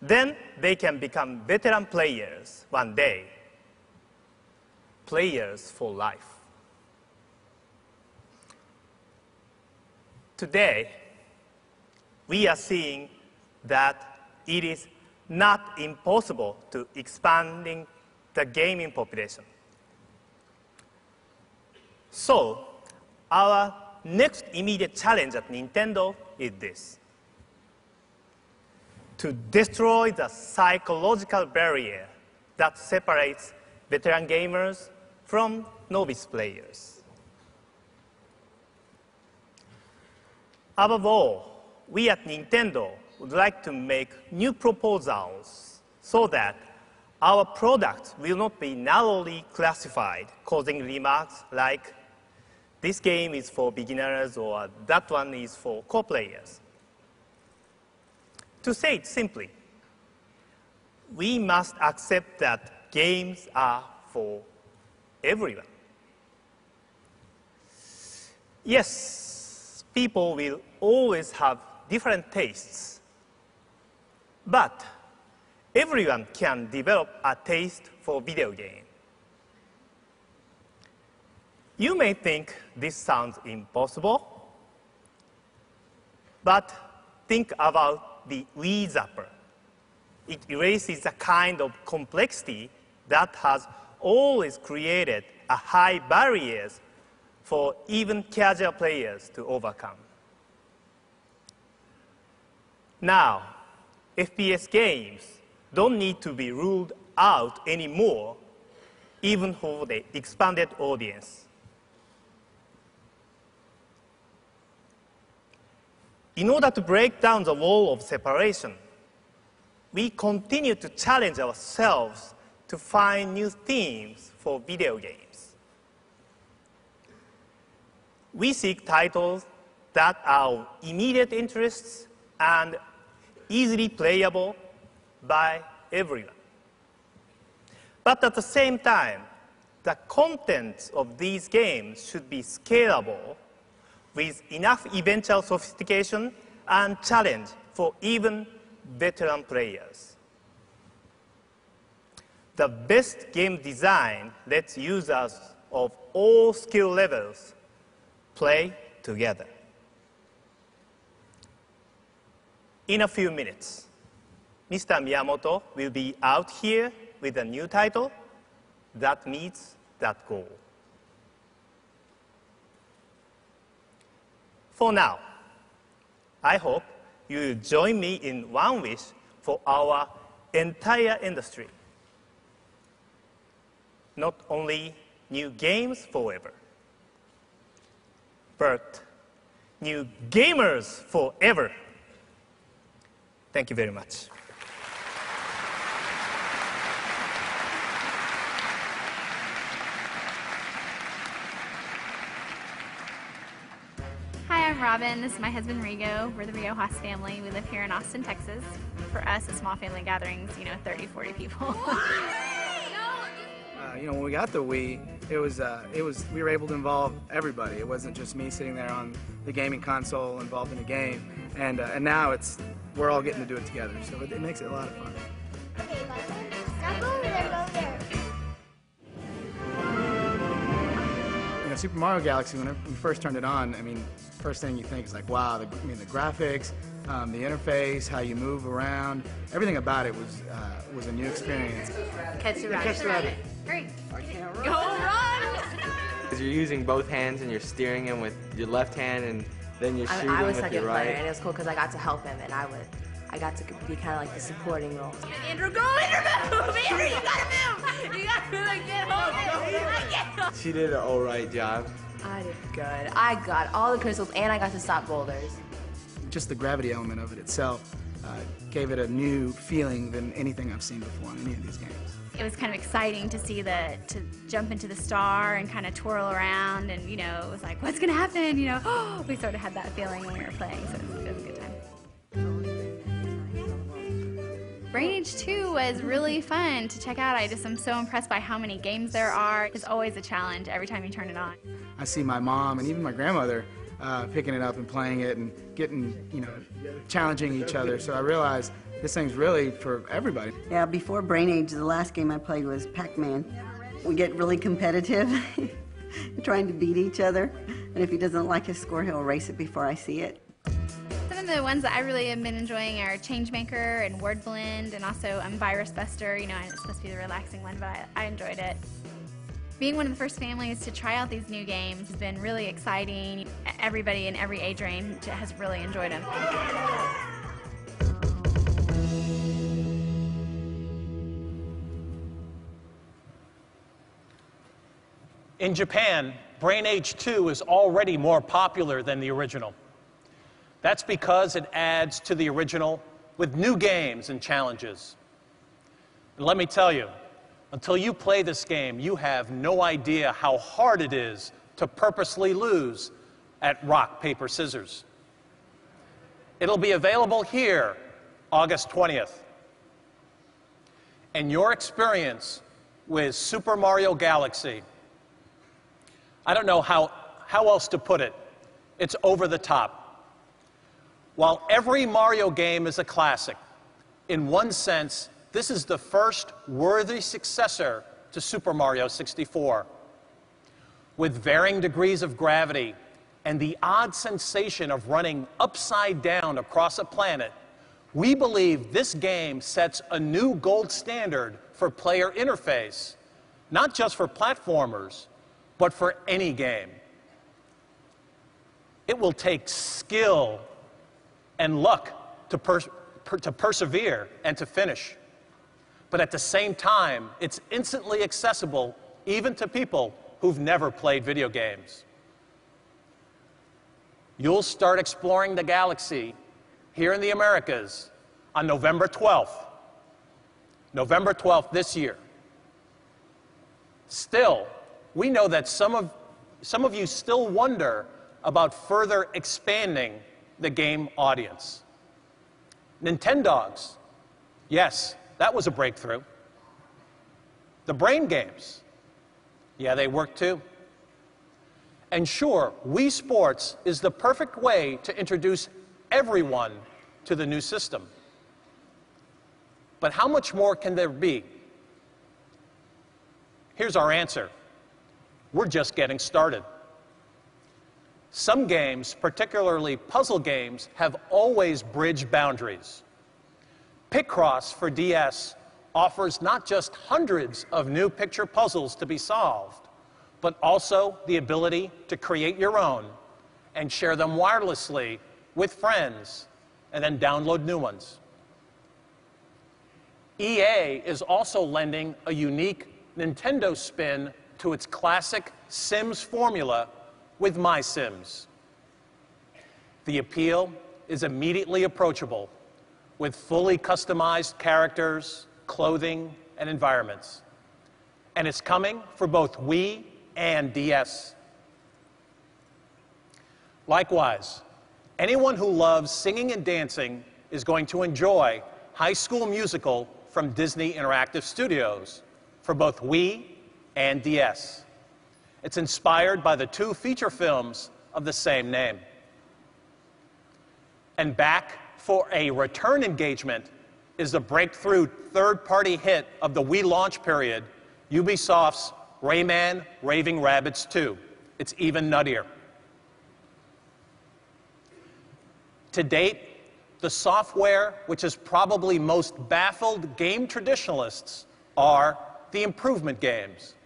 then they can become veteran players one day. Players for life. Today, we are seeing that it is not impossible to expanding the gaming population. So, our next immediate challenge at Nintendo is this: to destroy the psychological barrier that separates veteran gamers from novice players. Above all, we at Nintendo would like to make new proposals so that our products will not be narrowly classified, causing remarks like, this game is for beginners or that one is for co-players. To say it simply, we must accept that games are for everyone. Yes, people will always have different tastes, but everyone can develop a taste for video games. You may think this sounds impossible, but think about the Wii Zapper. It erases the kind of complexity that has always created a high barriers for even casual players to overcome. Now, FPS games don't need to be ruled out anymore, even for the expanded audience. In order to break down the wall of separation, we continue to challenge ourselves to find new themes for video games. We seek titles that are of immediate interests and easily playable by everyone. But at the same time, the content of these games should be scalable with enough eventual sophistication and challenge for even veteran players. The best game design lets users of all skill levels play together. In a few minutes, Mr. Miyamoto will be out here with a new title that meets that goal. For now, I hope you will join me in one wish for our entire industry. Not only new games forever, but new gamers forever. Thank you very much. Hi, I'm Robin. This is my husband, Rigo. We're the Rigo Haas family. We live here in Austin, Texas. For us, a small family gatherings, 30, 40 people. When we got the Wii, we were able to involve everybody. It wasn't just me sitting there on the gaming console involved in the game. And now we're all getting to do it together. So it makes it a lot of fun. Okay, stop over there, go there. Super Mario Galaxy, when we first turned it on, first thing you think is like, wow, the graphics, the interface, how you move around, everything about it was a new experience. Catch the rabbit. Catch the rabbit. Hurry. I can't run. Go run! Because you're using both hands and you're steering him with your left hand and then you're shooting I was with second your right. player, and it was cool because I got to help him, and I got to be kind of like the supporting role. Andrew, go! Andrew, move! Andrew, you gotta move! You gotta move and get home! She did an alright job. I did good. I got all the crystals, and I got to stop boulders. Just the gravity element of it itself gave it a new feeling than anything I've seen before in any of these games. It was kind of exciting to see to jump into the star and kind of twirl around, and it was like, what's gonna happen? We sort of had that feeling when we were playing, so it was a good time. Brain Age 2 was really fun to check out. I'm so impressed by how many games there are. It's always a challenge every time you turn it on. I see my mom and even my grandmother picking it up and playing it and getting, challenging each other. So I realized this thing's really for everybody. Yeah, before Brain Age, the last game I played was Pac-Man. We get really competitive, trying to beat each other. And if he doesn't like his score, he'll erase it before I see it. Some of the ones that I really have been enjoying are Changemaker and Word Blend, and also Virus Buster. It's supposed to be the relaxing one, but I enjoyed it. Being one of the first families to try out these new games has been really exciting. Everybody in every age range has really enjoyed them. In Japan, Brain Age 2 is already more popular than the original. That's because it adds to the original with new games and challenges. And let me tell you, until you play this game, you have no idea how hard it is to purposely lose at rock, paper, scissors. It'll be available here August 20th. And your experience with Super Mario Galaxy, I don't know how else to put it. It's over the top. While every Mario game is a classic, in one sense, this is the first worthy successor to Super Mario 64. With varying degrees of gravity and the odd sensation of running upside down across a planet, we believe this game sets a new gold standard for player interface, not just for platformers, but for any game. It will take skill and luck to persevere and to finish. But at the same time, it's instantly accessible even to people who've never played video games. You'll start exploring the galaxy here in the Americas on November 12th. November 12th this year. Still, we know that some of you still wonder about further expanding the game audience. Nintendogs, yes, that was a breakthrough. The Brain games, yeah, they work too. And sure, Wii Sports is the perfect way to introduce everyone to the new system. But how much more can there be? Here's our answer. We're just getting started. Some games, particularly puzzle games, have always bridged boundaries. Picross for DS offers not just hundreds of new picture puzzles to be solved, but also the ability to create your own and share them wirelessly with friends and then download new ones. EA is also lending a unique Nintendo spin to its classic Sims formula with MySims. The appeal is immediately approachable with fully customized characters, clothing, and environments. And it's coming for both Wii and DS. Likewise, anyone who loves singing and dancing is going to enjoy High School Musical from Disney Interactive Studios for both Wii and DS. It's inspired by the two feature films of the same name. And back for a return engagement is the breakthrough third-party hit of the Wii launch period, Ubisoft's Rayman Raving Rabbids 2. It's even nuttier. To date, the software which has probably most baffled game traditionalists are the improvement games.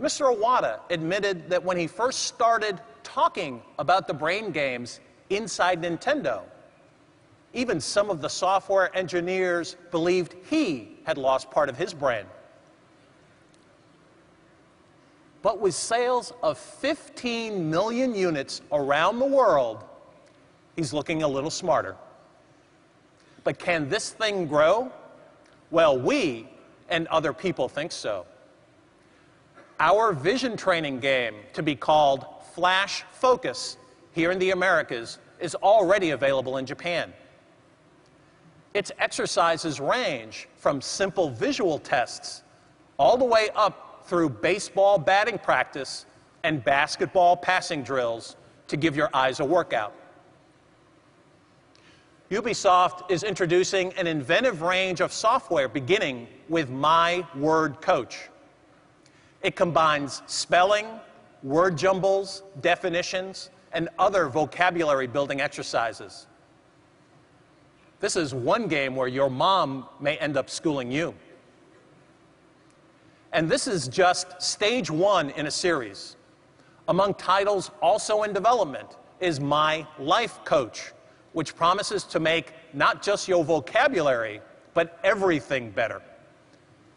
Mr. Iwata admitted that when he first started talking about the Brain games inside Nintendo, even some of the software engineers believed he had lost part of his brain. But with sales of 15 million units around the world, he's looking a little smarter. But can this thing grow? Well, we and other people think so. Our vision training game, to be called Flash Focus, here in the Americas, is already available in Japan. Its exercises range from simple visual tests all the way up through baseball batting practice and basketball passing drills to give your eyes a workout. Ubisoft is introducing an inventive range of software beginning with My Word Coach. It combines spelling, word jumbles, definitions, and other vocabulary building exercises. This is one game where your mom may end up schooling you. And this is just stage one in a series. Among titles also in development is My Life Coach, which promises to make not just your vocabulary, but everything better.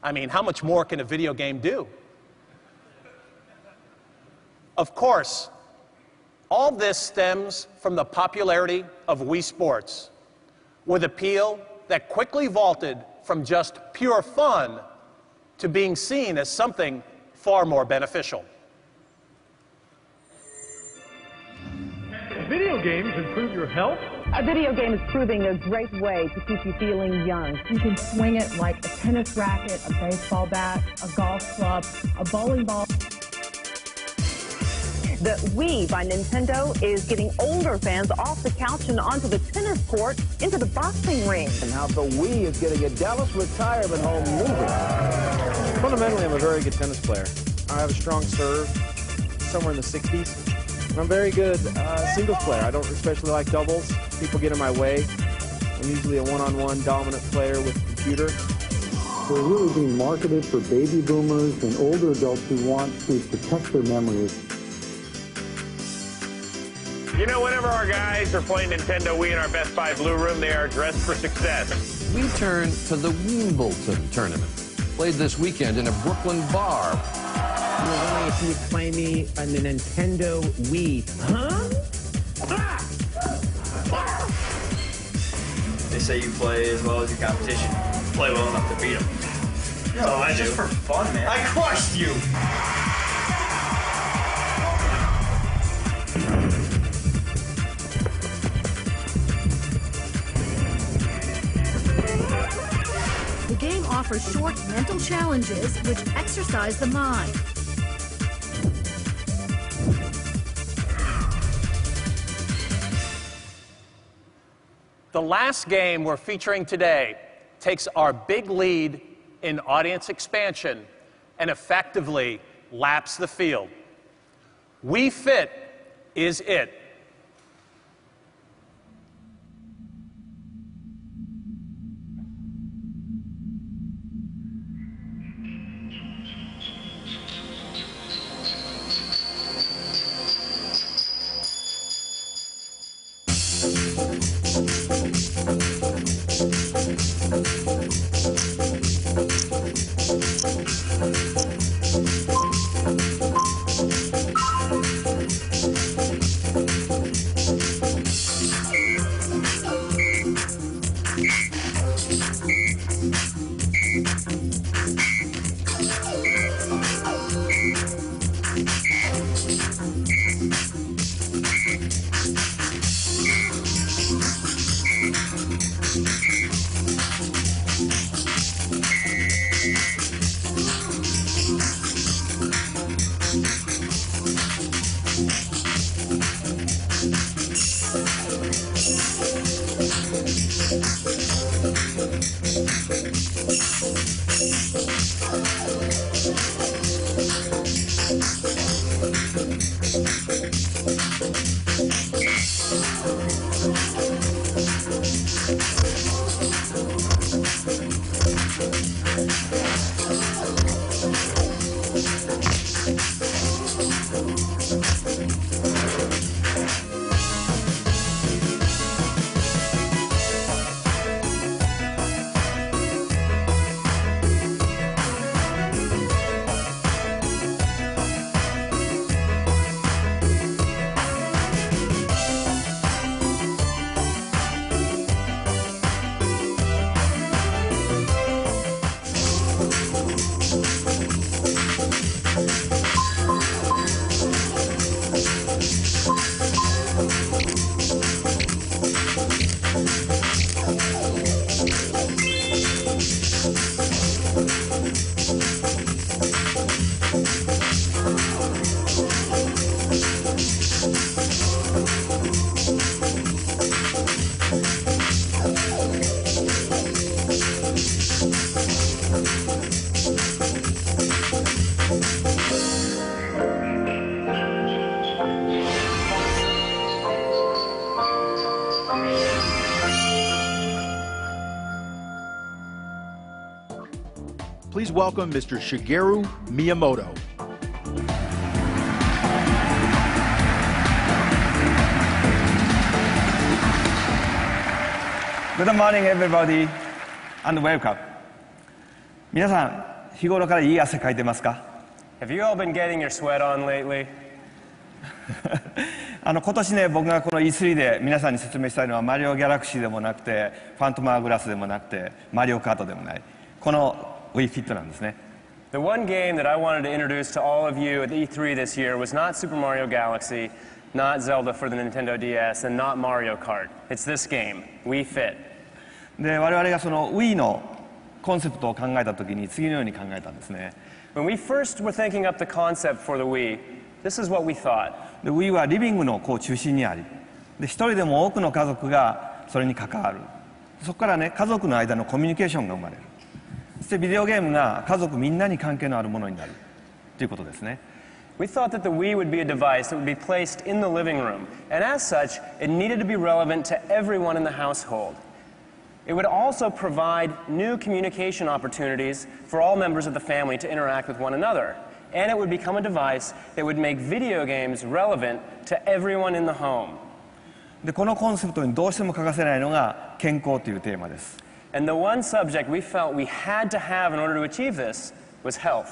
I mean, how much more can a video game do? Of course, all this stems from the popularity of Wii Sports, with appeal that quickly vaulted from just pure fun to being seen as something far more beneficial. Video games improve your health? A video game is proving a great way to keep you feeling young. You can swing it like a tennis racket, a baseball bat, a golf club, a bowling ball. The Wii by Nintendo is getting older fans off the couch and onto the tennis court into the boxing ring. And how the Wii is getting a Dallas retirement home moving. Fundamentally, I'm a very good tennis player. I have a strong serve, somewhere in the 60s. And I'm very good singles player. I don't especially like doubles. People get in my way. I'm usually a one-on-one dominant player with a computer. We're really being marketed for baby boomers and older adults who want to protect their memories. You know, whenever our guys are playing Nintendo Wii in our Best Buy Blue Room, they are dressed for success. We turn to the Wimbledon tournament, played this weekend in a Brooklyn bar. I was wondering if you would play me on the Nintendo Wii. Huh? They say you play as well as your competition. Play well enough to beat them. No, I just for fun, man. I crushed you! The game offers short mental challenges which exercise the mind. The last game we're featuring today takes our big lead in audience expansion and effectively laps the field. Wii Fit is it. Please welcome Mr. Shigeru Miyamoto. Good morning, everybody, and welcome. 皆さん、日頃からいい汗かいてますか？ Have you all been getting your sweat on lately? 今年ね、僕がこの E3 で皆さんに説明したいのはマリオギャラクシーでもなくて、ファントムアーグラスでもなくて、マリオカートでもない。この Wii Fit なんですね。The one game that I wanted to introduce to all of you at E3 this year was not Super Mario Galaxy, not Zelda for the Nintendo DS, and not Mario Kart. It's this game, Wii Fit. で、我々がその Wii のコンセプトを考えたときに次のように考えたんですね。When we first were thinking up the concept for the Wii, this is what we thought. で Wii はリビングの中心にあり、で一人でも多くの家族がそれに関わる。そこからね、家族の間のコミュニケーションが生まれる。そしてビデオゲームが家族みんなに関係のあるものになるということですね。We thought that the Wii would be a device that would be placed in the living room, and as such, it needed to be relevant to everyone in the household. It would also provide new communication opportunities for all members of the family to interact with one another, and it would become a device that would make video games relevant to everyone in the home. で、このコンセプトにどうしても欠かせないのが健康というテーマです。And the one subject we felt we had to have in order to achieve this was health.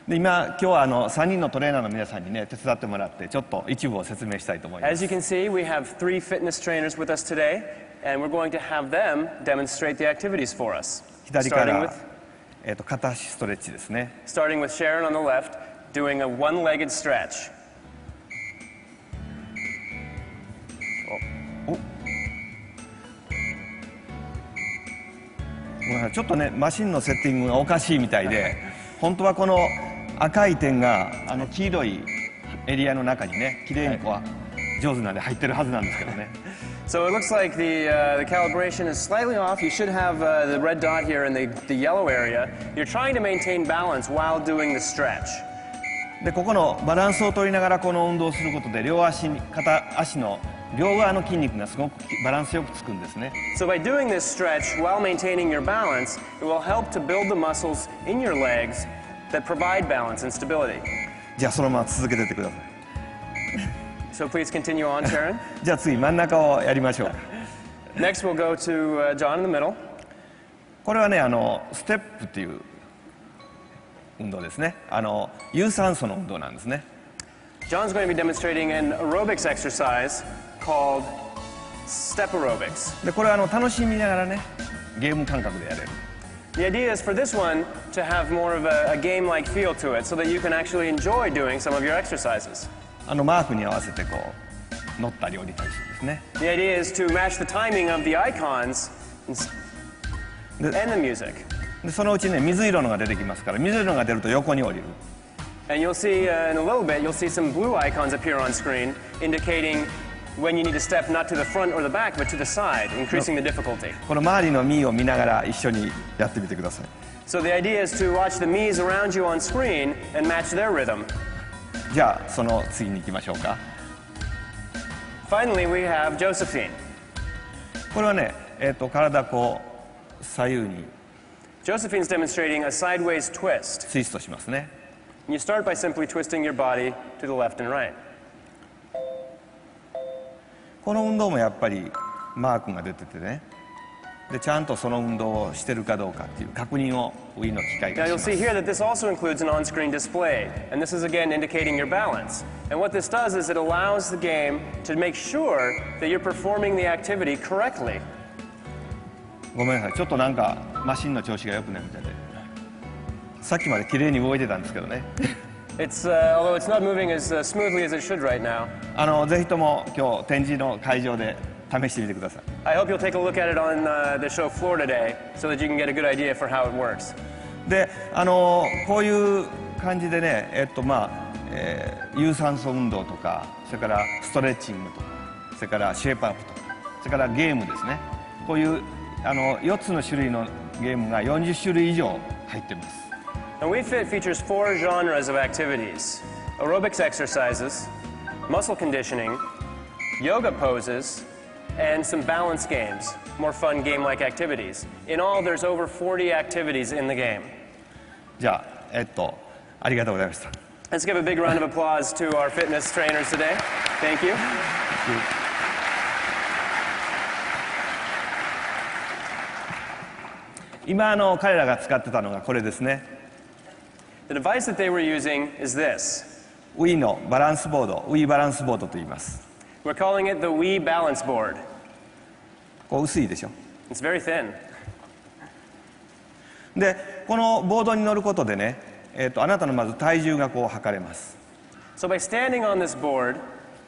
で今日は3人のトレーナーの皆さんにね手伝ってもらってちょっと一部を説明したいと思います。As you can see, we have 3 fitness trainers with us today, and we're going to have them demonstrate the activities for us. 左から片足ストレッチですね。Starting with Sharon on the left, doing a one-legged stretch. ちょっとねマシンのセッティングがおかしいみたいで、本当はこの赤い点が黄色いエリアの中にねきれいに上手なんで入ってるはずなんですけどね。So it looks like the calibration is slightly off. You should have the red dot here in the yellow area. You're trying to maintain balance while doing the stretch. でここのバランスを取りながらこの運動をすることで片足の両側の筋肉がすごくバランスよくつくんですね。So by doing this stretch while maintaining your balance, it will help to build the muscles in your legs that provide balance and stability. じゃあそのまま続けてってください。So please continue on, Sharon. じゃあ次真ん中をやりましょう。Next we'll go to John in the middle. これはねステップっていう運動ですね。有酸素の運動なんですね。John's going to be demonstrating an aerobics exercise called step aerobics. でこれは楽しみながらねゲーム感覚でやれる。The idea is for this one to have more of a game-like feel to it, so that you can actually enjoy doing some of your exercises. マークに合わせて乗ったり降りたりするんですね。The idea is to match the timing of the icons and the music. でそのうちね水色のが出てきますから、水色が出ると横に降りる。And you'll see in a little bit, you'll see some blue icons appear on screen, indicating when you need to step not to the front or the back, but to the side, increasing the difficulty. この周りのミーを見ながら一緒にやってみてください。So the idea is to watch the Miis around you on screen and match their rhythm. じゃあその次に行きましょうか。Finally, we have Josephine. これはね、体左右に Josephine's demonstrating a sideways twist. ツイストしますね。You start by simply twisting your body to the left and right. この運動もやっぱりマークが出ててね。でちゃんとその運動をしてるかどうかっていう確認を Wii の機械がし Now ます。 you'll see here that this also includes an on-screen display, and this is again indicating your balance. And what this does is it allows the game to make sure that you're performing the activity correctly. ごめんなさい、ちょっとなんかマシンの調子が良くないみたいで、さっきまで綺麗に動いてたんですけどね。It's although it's not moving as smoothly as it should right now. ぜひとも今日展示の会場で試してみてください。I hope you'll take a look at it on the show floor today, so that you can get a good idea for how it works. で、こういう感じでね、有酸素運動とか、それからストレッチングとか、それからシェイプアップとか、それからゲームですね。こういう4つの種類のゲームが40種類以上入ってます。And Wii Fit features 4 genres of activities: aerobics exercises, muscle conditioning, yoga poses, and some balance games, more fun game-like activities. In all, there's over 40 activities in the game. じゃあ、ありがとうございました。Let's give a big round of applause to our fitness trainers today. Thank you. 今彼らが使ってたのがこれですね。The device that they were using is this. Wii のバランスボード、Wii バランスボードと言います。We're calling it the Wii Balance Board. こう薄いでしょ。It's very thin. で、このボードに乗ることでね、あなたのまず体重がこう測れます。So by standing on this board,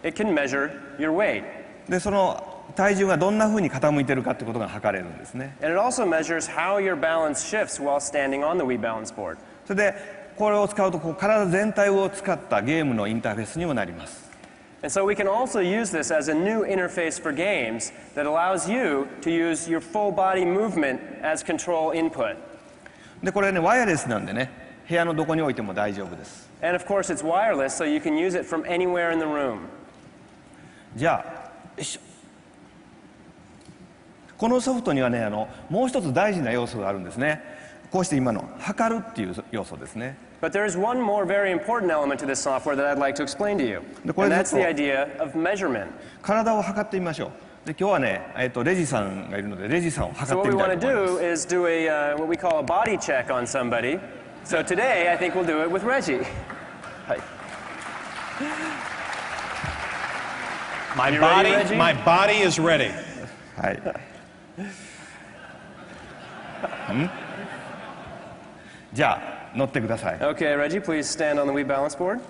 it can measure your weight. で、その体重がどんな風に傾いてるかってことが測れるんですね。And it also measures how your balance shifts while standing on the Wii Balance Board. それでこれを使うとこう体全体を使ったゲームのインターフェースにもなります。And so we can also use this as a new interface for games that allows you to use your full body movement as control input. でこれねワイヤレスなんでね部屋のどこに置いても大丈夫です。And of course it's wireless, so you can use it from anywhere in the room. じゃあよいしょ。このソフトにはねもう一つ大事な要素があるんですね。こうして今の測るっていう要素ですね。But there is one more very important element to this software that I'd like to explain to you. And that's the idea of measurement. 体を測ってみましょう。で今日はねレジさんがいるのでレジさんを測ってみたいと思います。So what we want to do is do a what we call a body check on somebody. So today I think we'll do it with Reggie. はい。My body is ready. はい。じゃあ乗ってください。Okay, Reggie, please stand on the Wii Balance Board.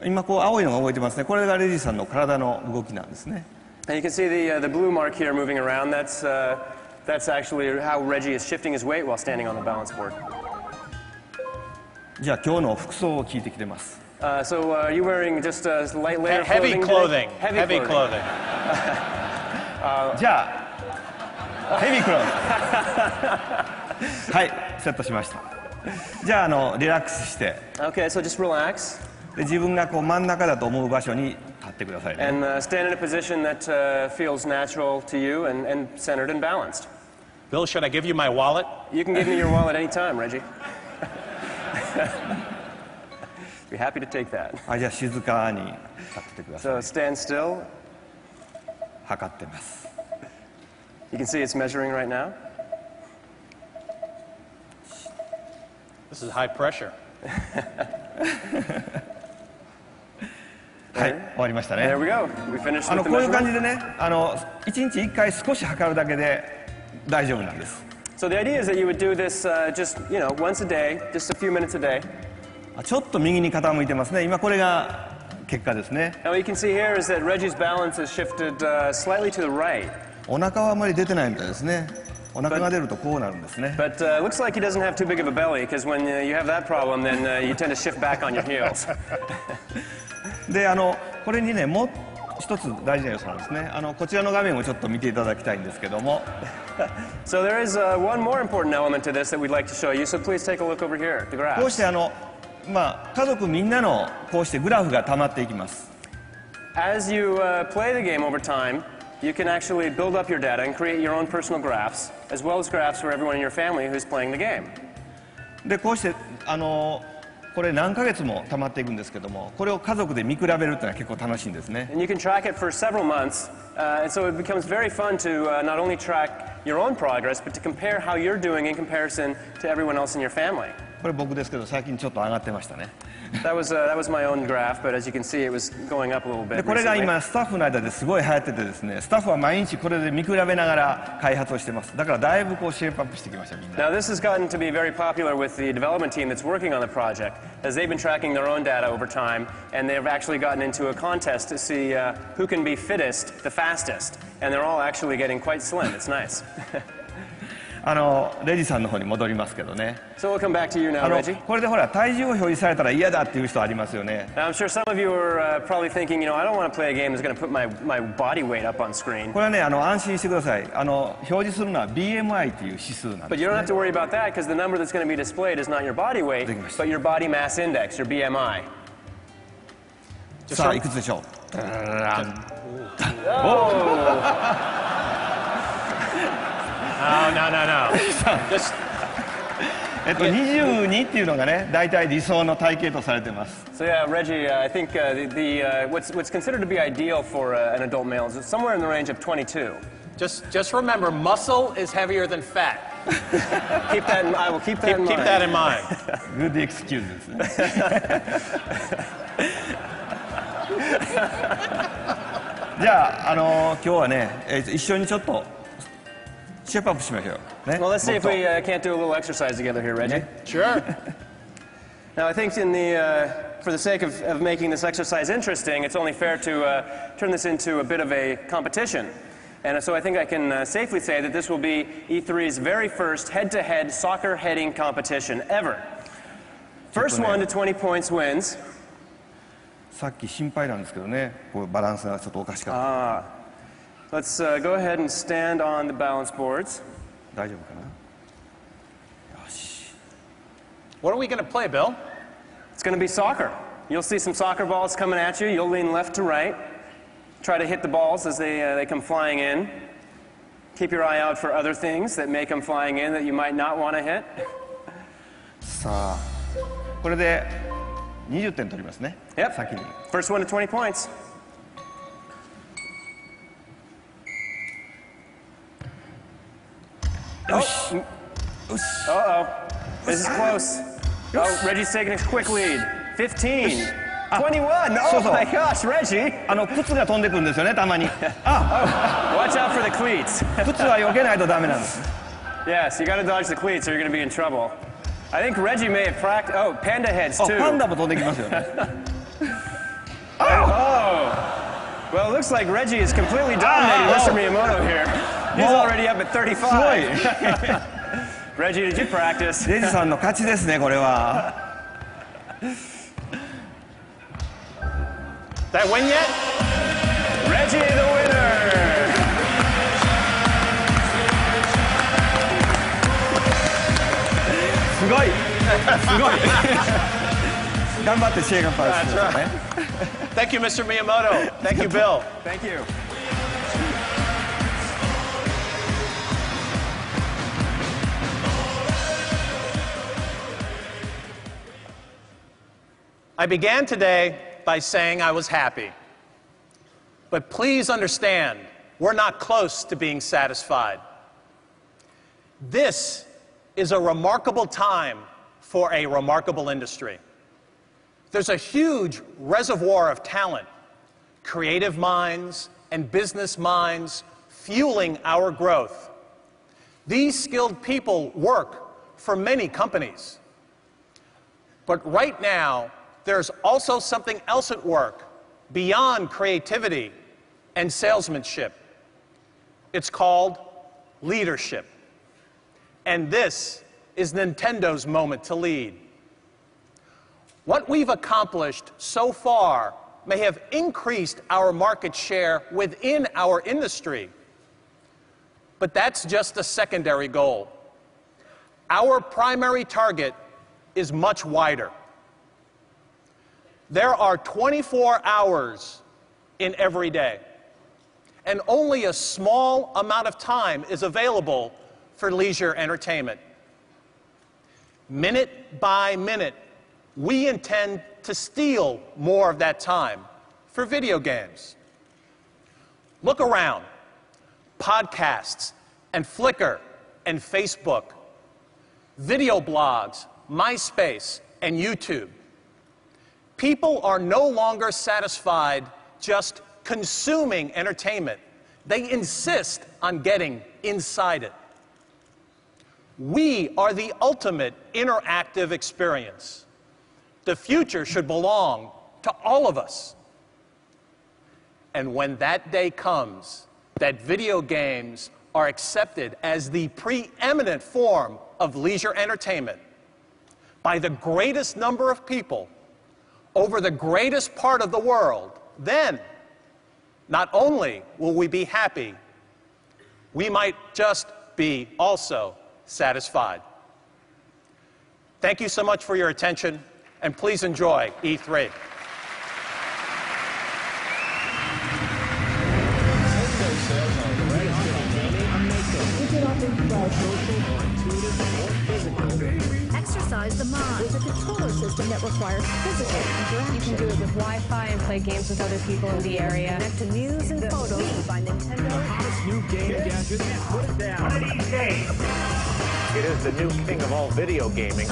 今こう青いのが動いてますね。これがレジさんの体の動きなんですね。And you can see the blue mark here moving around. That's actually how Reggie is shifting his weight while standing on the balance board. じゃあ今日の服装を聞いてきてます。So are you wearing just a light layer heavy clothing? Heavy clothing. じゃあヘビークローズ。はい、セットしました。じゃあリラックスして。Okay, so just relax. で自分がこう真ん中だと思う場所に立ってくださいね。And stand in a position that feels natural to you and centered and balanced. Bill, should I give you my wallet? You can give me your wallet anytime, Reggie. Be happy to take that. じゃあ静かに立っててください。So stand still. 測ってます。You can see it's measuring right now. This is high pressure. はい、終わりましたね。There we go. We finished with the こういう感じ measurement. でね、1日1回少し測るだけで大丈夫なんです。So the idea is that you would do this just, once a day, just a few minutes a day. ちょっと右に傾いてますね。今これが結果ですね。Now what you can see here is that Reggie's balance has shifted slightly to the right. お腹はあまり出てないみたいですね。お腹が出るとこうなるんですね。But looks like he doesn't have too big of a belly, because when you have that problem, then you tend to shift back on your heels. でこれにねもう一つ大事な要素なんですね。こちらの画面をちょっと見ていただきたいんですけども。So there is one more important element to this that we'd like to show you. So please take a look over here, the graph. こうして家族みんなのこうしてグラフが溜まっていきます。As you play the game over time, you can actually build up your data and create your own personal graphs, as well as graphs for everyone in your family who's playing the game. でこうしてこれ何ヶ月も溜まっていくんですけども、これを家族で見比べるっていうのは結構楽しいんですね。And you can track it for several months, and so it becomes very fun to not only track your own progress, but to compare how you're doing in comparison to everyone else in your family. これ僕ですけど最近ちょっと上がってましたね。That was my own graph, but as you can see, it was going up a little bit. でこれが今スタッフの間ですごい流行っててですね、スタッフは毎日これで見比べながら開発をしてます。だからだいぶこうシェイプアップしてきましたみんな。Now this has gotten to be very popular with the development team that's working on the project, as they've been tracking their own data over time, and they've actually gotten into a contest to see who can be fittest, the fastest, and they're all actually getting quite slim. It's nice. レジさんの方に戻りますけどね。So we'll come back to you now, Reggie. これでほら体重を表示されたら嫌だっていう人ありますよね。I'm sure some of you are probably thinking, I don't want to play a game that's going to put my body weight up on screen. これはね安心してください。表示するのは BMI という指数なんです、ね。But you don't have to worry about that because the number that's going to be displayed is not your body weight, but your body mass index, your BMI. さあいくつでしょう。No. Just 22っていうのがね、大体理想の体型とされてます。So yeah, Reggie, I think what's considered to be ideal for an adult male is somewhere in the range of 22. Just remember, muscle is heavier than fat. Keep that in, I will keep that in mind. Keep that in mind. Good excuse ですね。じゃあ、今日はね、一緒にちょっとシェイプアップしましょう。ね。Well, let's see if we can't do a little exercise together here, Reggie. Sure. Now, I think for the sake of making this exercise interesting, it's only fair to turn this into a bit of a competition. And so I think I can safely say that this will be E3's very first head-to-head soccer heading competition ever. First one to 20 points wins. さっき心配なんですけどね、こうバランスがちょっとおかしかった。Let's go ahead and stand on the balance boards. 大丈夫かな。よし。What are we going to play, Bill? It's going to be soccer. You'll see some soccer balls coming at you. You'll lean left to right. Try to hit the balls as they come flying in. Keep your eye out for other things that may come flying in that you might not want to hit. さあ、これで20点取りますね。Yep. 先に。First one to 20 points. Uh-oh. This is close. Oh, Reggie's taking a quick lead. 15. 21. Oh my gosh, Reggie. 靴が飛んでくるんですよね、たまに。Watch out for the cleats. 靴は避けないとダメなんです。Yes, you got to dodge the cleats or you're going to be in trouble. I think Reggie may have practiced. Oh, panda heads too. パンダも飛んできますよね。Oh. Well, it looks like Reggie is completely dominating Mr. Miyamoto here. He's already up at 35. Reggie, did you practice? レジさんの勝ちですね、これは。That win yet? Reggie, the winner. すごい。すごい。頑張ってシェイガンパーですね。Thank you, Mr. Miyamoto. Thank you, Bill. Thank you. I began today by saying I was happy. But please understand, we're not close to being satisfied. This is a remarkable time for a remarkable industry. There's a huge reservoir of talent, creative minds and business minds fueling our growth. These skilled people work for many companies. But right now, there's also something else at work beyond creativity and salesmanship. It's called leadership. And this is Nintendo's moment to lead. What we've accomplished so far may have increased our market share within our industry. But that's just a secondary goal. Our primary target is much wider. There are 24 hours in every day, and only a small amount of time is available for leisure entertainment. Minute by minute, we intend to steal more of that time for video games. Look around. Podcasts and Flickr and Facebook, video blogs, MySpace, and YouTube. People are no longer satisfied just consuming entertainment. They insist on getting inside it. We are the ultimate interactive experience. The future should belong to all of us. And when that day comes, that video games are accepted as the preeminent form of leisure entertainment by the greatest number of people over the greatest part of the world, then not only will we be happy, we might just be also satisfied. Thank you so much for your attention, and please enjoy E3. Mind with a controller system that requires physical interaction. You can do it with Wi-Fi and play games with other people in the area. Connect to news and photos by Nintendo. The hottest new game gadget. Put it down. One of these days, it is the new king of all video gaming.